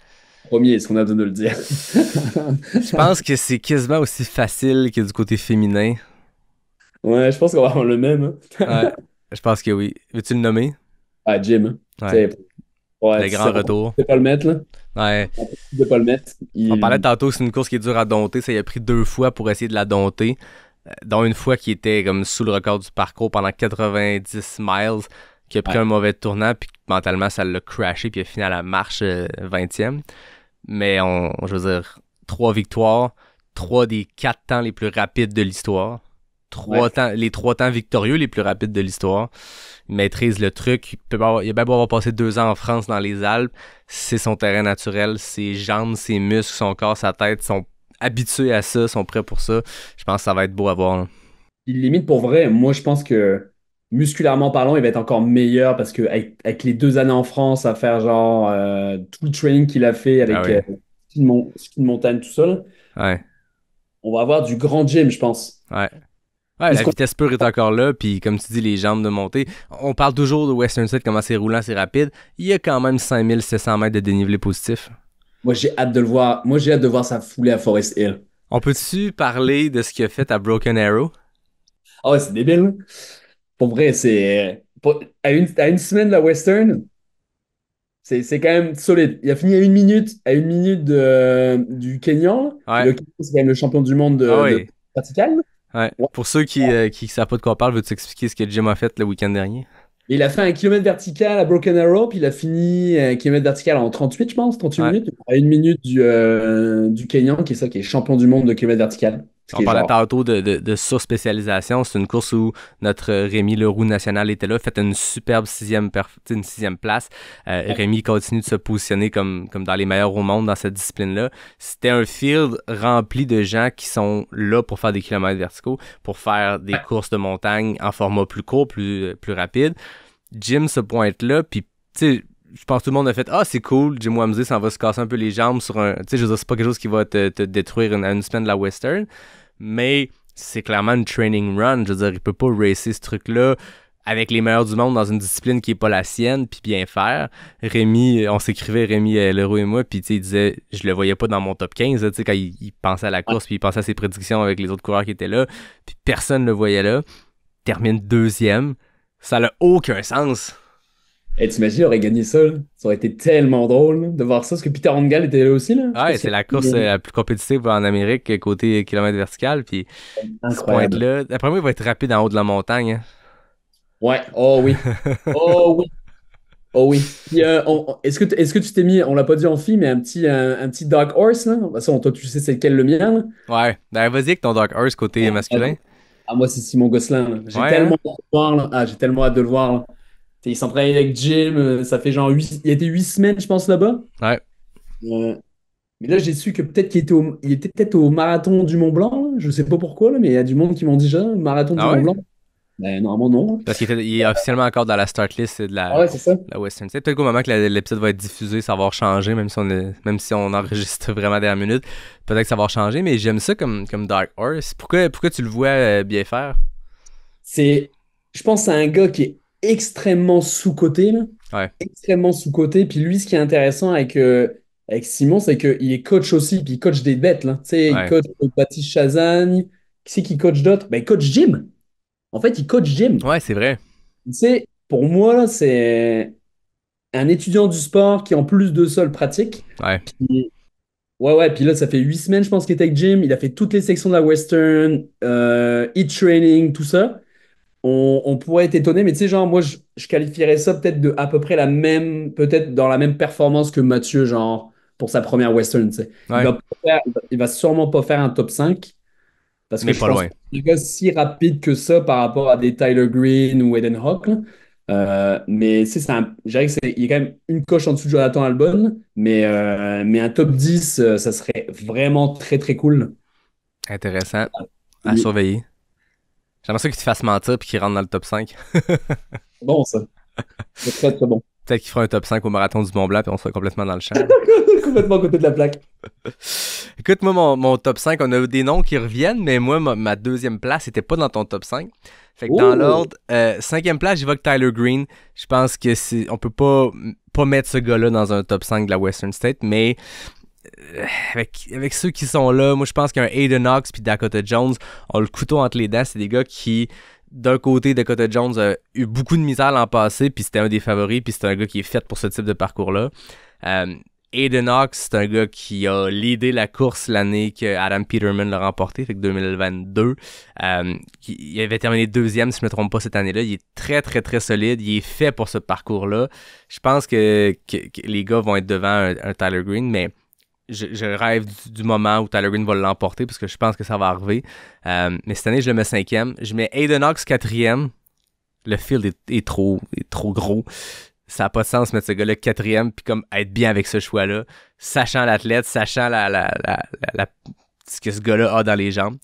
premier, est-ce qu'on a besoin de le dire? Je pense que c'est quasiment aussi facile que du côté féminin. Ouais, je pense qu'on va avoir le même, hein. Ouais, je pense que oui. Veux-tu le nommer? Ah, Jim, hein. Tu Ouais. sais, ouais, Le tu sais, grand retour. on ne pas le mettre, là. Ouais. On ne pas le mettre. On parlait tantôt que c'est une course qui est dure à dompter. Ça y a pris 2 fois pour essayer de la dompter. Dont une fois qui était comme sous le record du parcours pendant 90 miles, qui a pris Ouais. un mauvais tournant, puis mentalement ça l'a crashé, puis il a fini à la marche 20e. Mais je veux dire, 3 victoires, 3 des 4 temps les plus rapides de l'histoire. Ouais. Les 3 temps victorieux les plus rapides de l'histoire. Il maîtrise le truc. Il a bien beau avoir passé 2 ans en France dans les Alpes. C'est son terrain naturel. Ses jambes, ses muscles, son corps, sa tête sont habitués à ça, sont prêts pour ça. Je pense que ça va être beau à voir, là. Il limite pour vrai. Moi, je pense que musculairement parlant, il va être encore meilleur parce que avec les 2 années en France à faire genre tout le training qu'il a fait Ah avec oui. ski de montagne, tout ça, là, Ouais. on va avoir du grand gym, je pense. Ouais. Ouais, Est-ce la qu'on- vitesse pure est encore là, puis comme tu dis, les jambes de montée. On parle toujours de Western State, comment c'est roulant, c'est rapide. Il y a quand même 5700 mètres de dénivelé positif. Moi, j'ai hâte de le voir. Moi, j'ai hâte de voir sa foulée à Forest Hill. On peut-tu parler de ce qu'il a fait à Broken Arrow? Ah ouais, c'est débile, hein. Pour vrai, à une semaine de la Western, c'est quand même solide. Il a fini à une minute du Kenyan. Puis Ouais. le Kenyan, c'est quand même le champion du monde Ah de oui. vertical. Ouais. Ouais. Pour ceux qui savent pas de quoi on parle, veux-tu expliquer ce que Jim a fait le week-end dernier? Et il a fait un kilomètre vertical à Broken Arrow, puis il a fini un kilomètre vertical en 38, je pense, 38 Ouais. minutes, à une minute du Kenyan, qui est champion du monde de kilomètre vertical. Ce On qui est parlait genre, tantôt de surspécialisation. C'est une course où notre Rémi Leroux national était là, fait une superbe une sixième place. Rémi continue de se positionner comme dans les meilleurs au monde dans cette discipline-là. C'était un field rempli de gens qui sont là pour faire des kilomètres verticaux, pour faire des courses de montagne en format plus court, plus rapide. Jim se pointe là, puis tu sais, je pense que tout le monde a fait « Ah, c'est cool, Jim Wamsley s'en va se casser un peu les jambes sur un... » Tu sais, je veux dire, c'est pas quelque chose qui va te détruire à une semaine de la Western, mais c'est clairement une training run. Je veux dire, il peut pas racer ce truc-là avec les meilleurs du monde dans une discipline qui est pas la sienne, puis bien faire. Rémi, on s'écrivait, Rémi Leroux et moi, puis tu sais, il disait « Je le voyais pas dans mon top 15, tu sais, quand il pensait à la course, puis il pensait à ses prédictions avec les autres coureurs qui étaient là, puis personne le voyait là. Termine deuxième. Ça n'a aucun sens. hey, t'imagines, il aurait gagné ça, là. Ça aurait été tellement drôle là, de voir ça, parce que Peter Hangal était là aussi, là. Je sais pas Ouais, si c'est la course la plus compétitive en Amérique côté kilomètre vertical. Puis ce incroyable. point-là, d'après moi, il va être rapide en haut de la montagne. Hein. Ouais, oh oui. Oh oui. Oh oui. Puis, est-ce que tu t'es mis, on l'a pas dit en fille, mais un petit Dark Horse, là? De toute façon, toi, tu sais c'est lequel le mien, là. Ouais, ben vas-y avec ton Dark Horse côté masculin. Ah, moi, c'est Simon Gosselin, là. J'ai Ouais, tellement hein? hâte de le voir, là. Ah, j'ai tellement hâte de le voir, là. Tu sais, il s'entraîne avec Jim, ça fait genre il a été 8 semaines, je pense, là-bas. Ouais. Mais là, j'ai su que peut-être il était peut-être au marathon du Mont Blanc, là. Je sais pas pourquoi, là, mais il y a du monde qui m'ont dit déjà, marathon du Ah Mont ouais? Blanc. Ben, normalement, non. Parce il est officiellement encore dans la start list de Ah ouais, c'est ça. la Western State. Peut-être qu'au moment que l'épisode va être diffusé, ça va avoir changé, même si on enregistre vraiment dernière minute. Peut-être que ça va avoir changé, mais j'aime ça comme Dark Horse. Pourquoi tu le vois bien faire? Je pense que c'est un gars qui est extrêmement sous-coté, là. Ouais. Extrêmement sous-coté. Puis lui, ce qui est intéressant avec Simon, c'est qu'il est coach aussi, puis il coach des bêtes, là. Tu sais, il Ouais. coach Baptiste Chazagne. Qui c'est qui coach d'autres? Ben, il coach Jim. En fait, il coach Jim. Ouais, c'est vrai. Tu sais, pour moi, là, c'est un étudiant du sport qui, en plus de ça, le pratique. Ouais. Puis- ouais, puis là, ça fait 8 semaines, je pense, qu'il était avec Jim. Il a fait toutes les sections de la Western, e-training, tout ça. On pourrait être étonné, mais tu sais, genre, moi, je qualifierais ça peut-être de à peu près peut-être dans la même performance que Mathieu, genre, pour sa première Western, tu sais. Ouais. Il va sûrement pas faire un top 5, parce que Mais je pas pense loin. que c'est un gars si rapide que ça par rapport à des Tyler Green ou Eden Hawk, là. Mais tu sais, je dirais il est quand même une coche en dessous de Jonathan Albon, mais un top 10, ça serait vraiment très, très cool. Intéressant. À Oui. surveiller. J'aimerais ça qu'il te fasse mentir puis qu'il rentre dans le top 5. Bon, ça. C'est très, très bon. Peut-être qu'il fera un top 5 au marathon du Mont Blanc puis on sera complètement dans le champ. Complètement à côté de la plaque. Écoute, moi, mon top 5, on a des noms qui reviennent, mais moi, ma deuxième place n'était pas dans ton top 5. Fait que dans Oh! l'ordre, cinquième place, j'y vais avec Tyler Green. Je pense que on peut pas mettre ce gars-là dans un top 5 de la Western State, mais avec ceux qui sont là, moi je pense qu'un Aiden Knox puis Dakota Jones ont le couteau entre les dents. C'est des gars qui, d'un côté, Dakota Jones a eu beaucoup de misère l'an passé, puis c'était un des favoris, puis c'est un gars qui est fait pour ce type de parcours-là. Aiden Knox, c'est un gars qui a leadé la course l'année que Adam Peterman l'a remporté, fait que 2022. Il avait terminé deuxième, si je ne me trompe pas, cette année-là. Il est très, très, très solide. Il est fait pour ce parcours-là. Je pense que les gars vont être devant un Tyler Green, mais je rêve du moment où Tyler Green va l'emporter parce que je pense que ça va arriver. Mais cette année, je le mets cinquième. Je mets Aiden Knox quatrième. Le field est trop gros. Ça n'a pas de sens de mettre ce gars-là quatrième puis comme être bien avec ce choix-là, sachant l'athlète, sachant ce que ce gars-là a dans les jambes.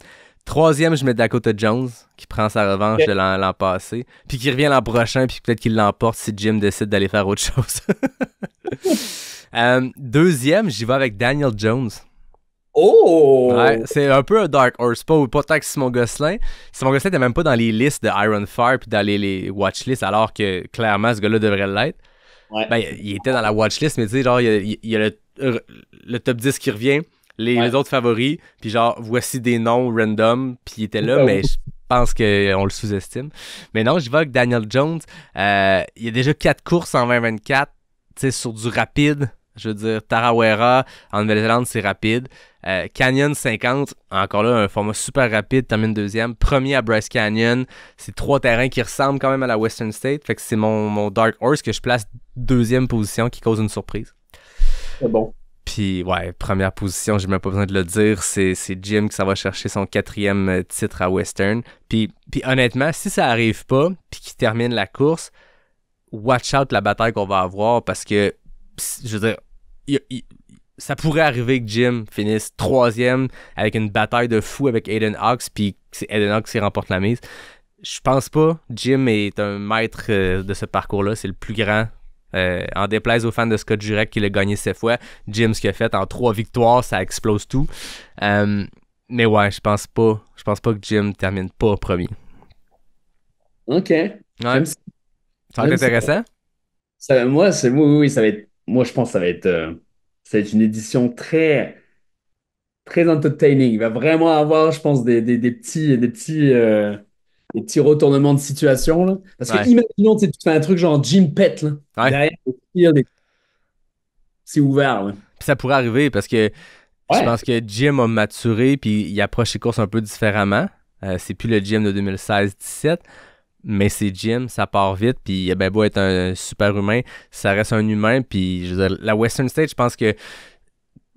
Troisième, je mets Dakota Jones qui prend sa revanche de l'an passé puis qui revient l'an prochain puis peut-être qu'il l'emporte si Jim décide d'aller faire autre chose. Deuxième, j'y vais avec Daniel Jones. Oh! Ouais, c'est un peu un Dark Horse. Pas tant que Simon Gosselin. Simon Gosselin n'était même pas dans les listes de Iron Fire puis dans les watchlists, alors que clairement, ce gars-là devrait l'être. Ouais. Ben, il était dans la watchlist, mais tu sais, genre, il y a le top 10 qui revient, les autres favoris, puis genre, voici des noms random, puis il était là, mais je pense qu'on le sous-estime. Mais non, j'y vais avec Daniel Jones. Il y a déjà 4 courses en 2024, tu sais, sur du rapide. Je veux dire, Tarawera, en Nouvelle-Zélande, c'est rapide. Canyon 50, encore là, un format super rapide, termine deuxième. Premier à Bryce Canyon. C'est 3 terrains qui ressemblent quand même à la Western State. Fait que c'est mon Dark Horse que je place deuxième position qui cause une surprise. C'est bon. Puis, ouais, première position, j'ai même pas besoin de le dire, c'est Jim qui s'en va chercher son 4e titre à Western. Puis honnêtement, si ça arrive pas, puis qu'il termine la course, watch out la bataille qu'on va avoir parce que, je veux dire, ça pourrait arriver que Jim finisse 3e avec une bataille de fou avec Aiden Hawks, puis c'est Aiden Hawks qui remporte la mise. Je pense pas. Jim est un maître de ce parcours-là, c'est le plus grand. En déplaise aux fans de Scott Jurek qui l'a gagné 7 fois, Jim, ce qu'il a fait en 3 victoires, ça explose tout. Mais ouais, je pense pas que Jim termine pas premier. Ok. Ouais. Ça va être intéressant. Oui, ça va être. Moi, je pense que ça va être une édition très, très entertaining. Il va vraiment avoir, je pense, des petits retournements de situation, là. Parce que imaginons, tu fais un truc genre Jim Pett, là. Ouais. Derrière le field, c'est ouvert, là. Puis ça pourrait arriver parce que je pense que Jim a maturé puis il approche ses courses un peu différemment. C'est plus le Jim de 2016-17, mais c'est Jim, ça part vite, puis il a bien beau être un super humain, ça reste un humain, puis je veux dire, la Western State, je pense que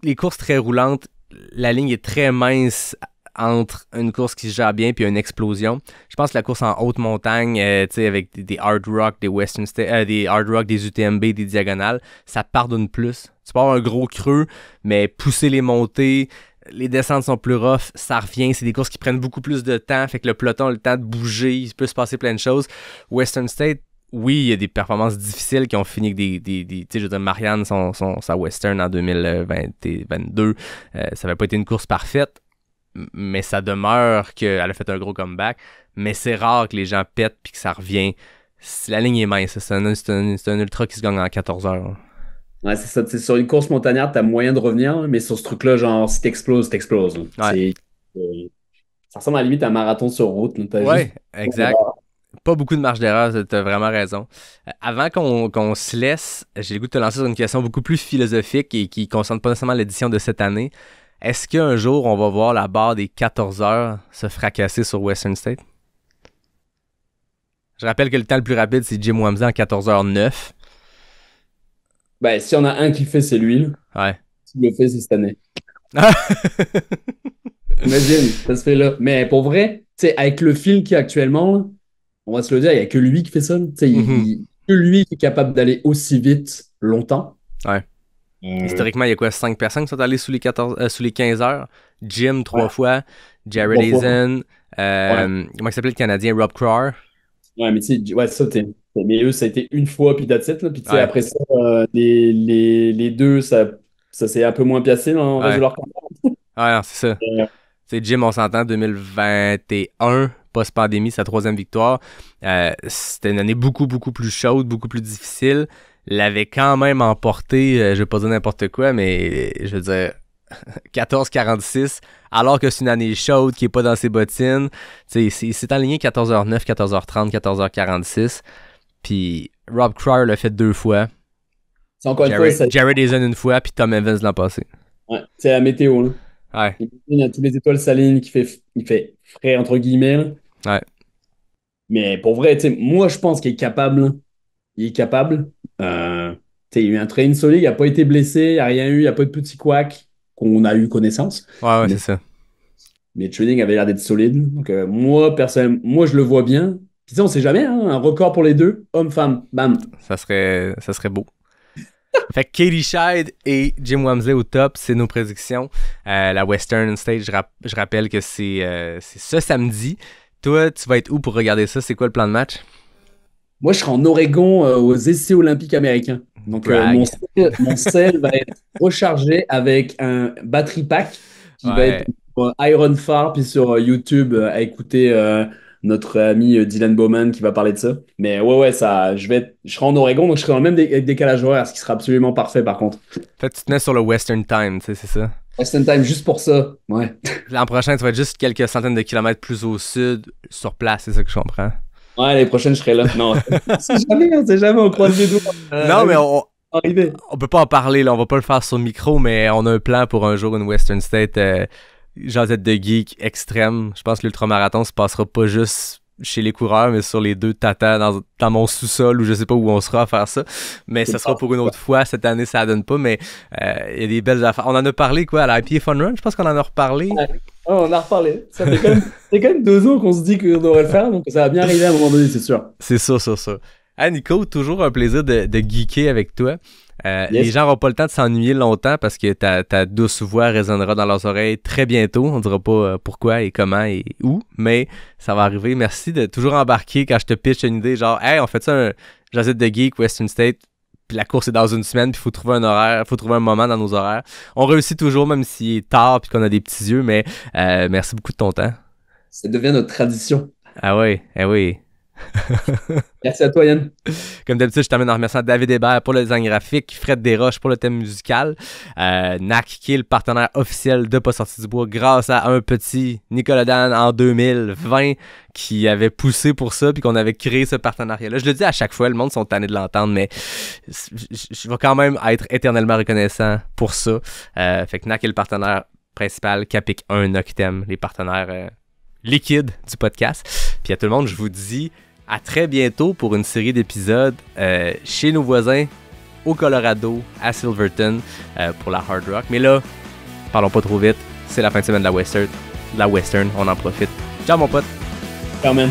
les courses très roulantes, la ligne est très mince entre une course qui se gère bien puis une explosion. Je pense que la course en haute montagne, tu sais, avec des hard rock, des Western State, des hard rock, des UTMB, des diagonales, ça pardonne plus. Tu peux avoir un gros creux, mais pousser les montées, les descentes sont plus rough, ça revient. C'est des courses qui prennent beaucoup plus de temps, fait que le peloton a le temps de bouger, il peut se passer plein de choses. Western State, oui, il y a des performances difficiles qui ont fini avec tu sais, je veux dire, Marianne, sa Western en 2022, ça n'avait pas été une course parfaite, mais ça demeure qu'elle a fait un gros comeback. Mais c'est rare que les gens pètent puis que ça revient. La ligne est mince, c'est un ultra qui se gagne en 14 heures. Ouais, c'est ça. Sur une course montagnarde, t'as moyen de revenir, mais sur ce truc-là, genre, si t'exploses. Ouais. Ça ressemble à la limite à un marathon sur route. Ouais, exact. Pas beaucoup de marge d'erreur, t'as vraiment raison. Avant qu'on se laisse, j'ai le goût de te lancer sur une question beaucoup plus philosophique et qui ne concerne pas nécessairement l'édition de cette année. Est-ce qu'un jour, on va voir la barre des 14 heures se fracasser sur Western State? Je rappelle que le temps le plus rapide, c'est Jim Wamsley en 14h09. Ben, s'il y en a un qui le fait, c'est lui. Là. Ouais. S'il le fait, c'est cette année. Imagine, ça se fait là. Mais pour vrai, tu sais, avec le fil qu'il y a actuellement, là, on va se le dire, il n'y a que lui qui fait ça. Tu sais, que lui qui est capable d'aller aussi vite longtemps. Ouais. Historiquement, il y a quoi, 5 personnes qui sont allées sous les 15 heures. Jim, 3 fois. Jared Hazen. Comment il s'appelait le Canadien? Rob Crowar. Ouais, mais tu sais, ça, mais eux, ça a été une fois, puis that's it, là. Puis tu sais, après ça, les deux, ça s'est un peu moins piassé dans le reste de leur carrière. Ouais, c'est ça. C'est Jim, on s'entend, 2021, post-pandémie, sa 3e victoire. C'était une année beaucoup, beaucoup plus chaude, beaucoup plus difficile. L'avait quand même emporté, je vais pas dire n'importe quoi, mais je veux dire 14-46, alors que c'est une année chaude qui est pas dans ses bottines. C'est enligné 14h09, 14h30, 14h46. Puis Rob Crowar l'a fait 2 fois. C'est encore une fois, Jared Hazen une fois, puis Tom Evans l'an passé. Ouais, c'est la météo. Là. Ouais. Il y a toutes les étoiles s'alignent, il fait frais entre guillemets. Là. Ouais. Mais pour vrai, moi je pense qu'il est capable. Là. Il est capable. Il y a eu un train solide, il n'a pas été blessé, il n'y a rien eu, il n'y a pas de petit couac qu'on a eu connaissance. Ouais, c'est ça. Mais le training avait l'air d'être solide. Donc moi, personnellement, je le vois bien. Puis on ne sait jamais, hein, un record pour les deux, homme-femme, bam. Ça serait beau. Fait que Katie Scheid et Jim Wamsley au top, c'est nos prédictions. La Western State, je rappelle que c'est ce samedi. Toi, tu vas être où pour regarder ça? C'est quoi le plan de match? Moi, je serai en Oregon aux essais olympiques américains. Donc, mon sel va être rechargé avec un battery pack qui va être sur Iron Far, puis sur YouTube à écouter notre ami Dylan Bowman qui va parler de ça. Mais ouais, ça, je serai en Oregon, donc je serai dans le même décalage horaire, ce qui sera absolument parfait par contre. En fait, tu tenais sur le Western Time, tu sais, c'est ça? Western Time, juste pour ça, ouais. L'an prochain, tu vas être juste quelques centaines de kilomètres plus au sud, sur place, c'est ça que je comprends. Ouais, l'année prochaine, je serai là. Non, on sait jamais, on croise les doigts. Non, mais on peut pas en parler, là, on va pas le faire sur le micro, mais on a un plan pour un jour une Western State jasette de geek extrême. Je pense que l'ultramarathon se passera pas juste chez les coureurs, mais sur les 2 tatas dans mon sous-sol ou je sais pas où on sera à faire ça. Mais ça sera pour une autre fois. Cette année, ça donne pas, mais il y a des belles affaires. On en a parlé, quoi, à la IPA Fun Run? Je pense qu'on en a reparlé. Ouais. Oh, on a reparlé. Ça fait quand même 2 ans qu'on se dit qu'on devrait le faire, donc ça va bien arriver à un moment donné, c'est sûr. C'est ça. Ah, Nico, toujours un plaisir de geeker avec toi. Yes. Les gens n'auront pas le temps de s'ennuyer longtemps parce que ta douce voix résonnera dans leurs oreilles très bientôt. On ne dira pas pourquoi et comment et où, mais ça va arriver. Merci de toujours embarquer quand je te pitch une idée genre « Hey, on fait ça un Jazette de Geek Western State », puis la course est dans une semaine, puis il faut trouver un horaire, il faut trouver un moment dans nos horaires. On réussit toujours, même s'il est tard puis qu'on a des petits yeux, mais merci beaucoup de ton temps. Ça devient notre tradition. Ah oui. Merci à toi, Yann. Comme d'habitude, je termine en remerciant David Hébert pour le design graphique, Fred Desroches pour le thème musical, NAC qui est le partenaire officiel de Pas sorti du bois grâce à un petit Nicolas Dan en 2020 qui avait poussé pour ça puis qu'on avait créé ce partenariat-là. Je le dis à chaque fois, le monde sont tannés de l'entendre, mais je vais quand même être éternellement reconnaissant pour ça. Fait que NAC est le partenaire principal, Capic 1, Noctem, les partenaires liquides du podcast. Puis à tout le monde, je vous dis à très bientôt pour une série d'épisodes chez nos voisins au Colorado, à Silverton, pour la Hard Rock. Mais là, parlons pas trop vite, c'est la fin de semaine de la Western, on en profite. Ciao mon pote! Ciao man!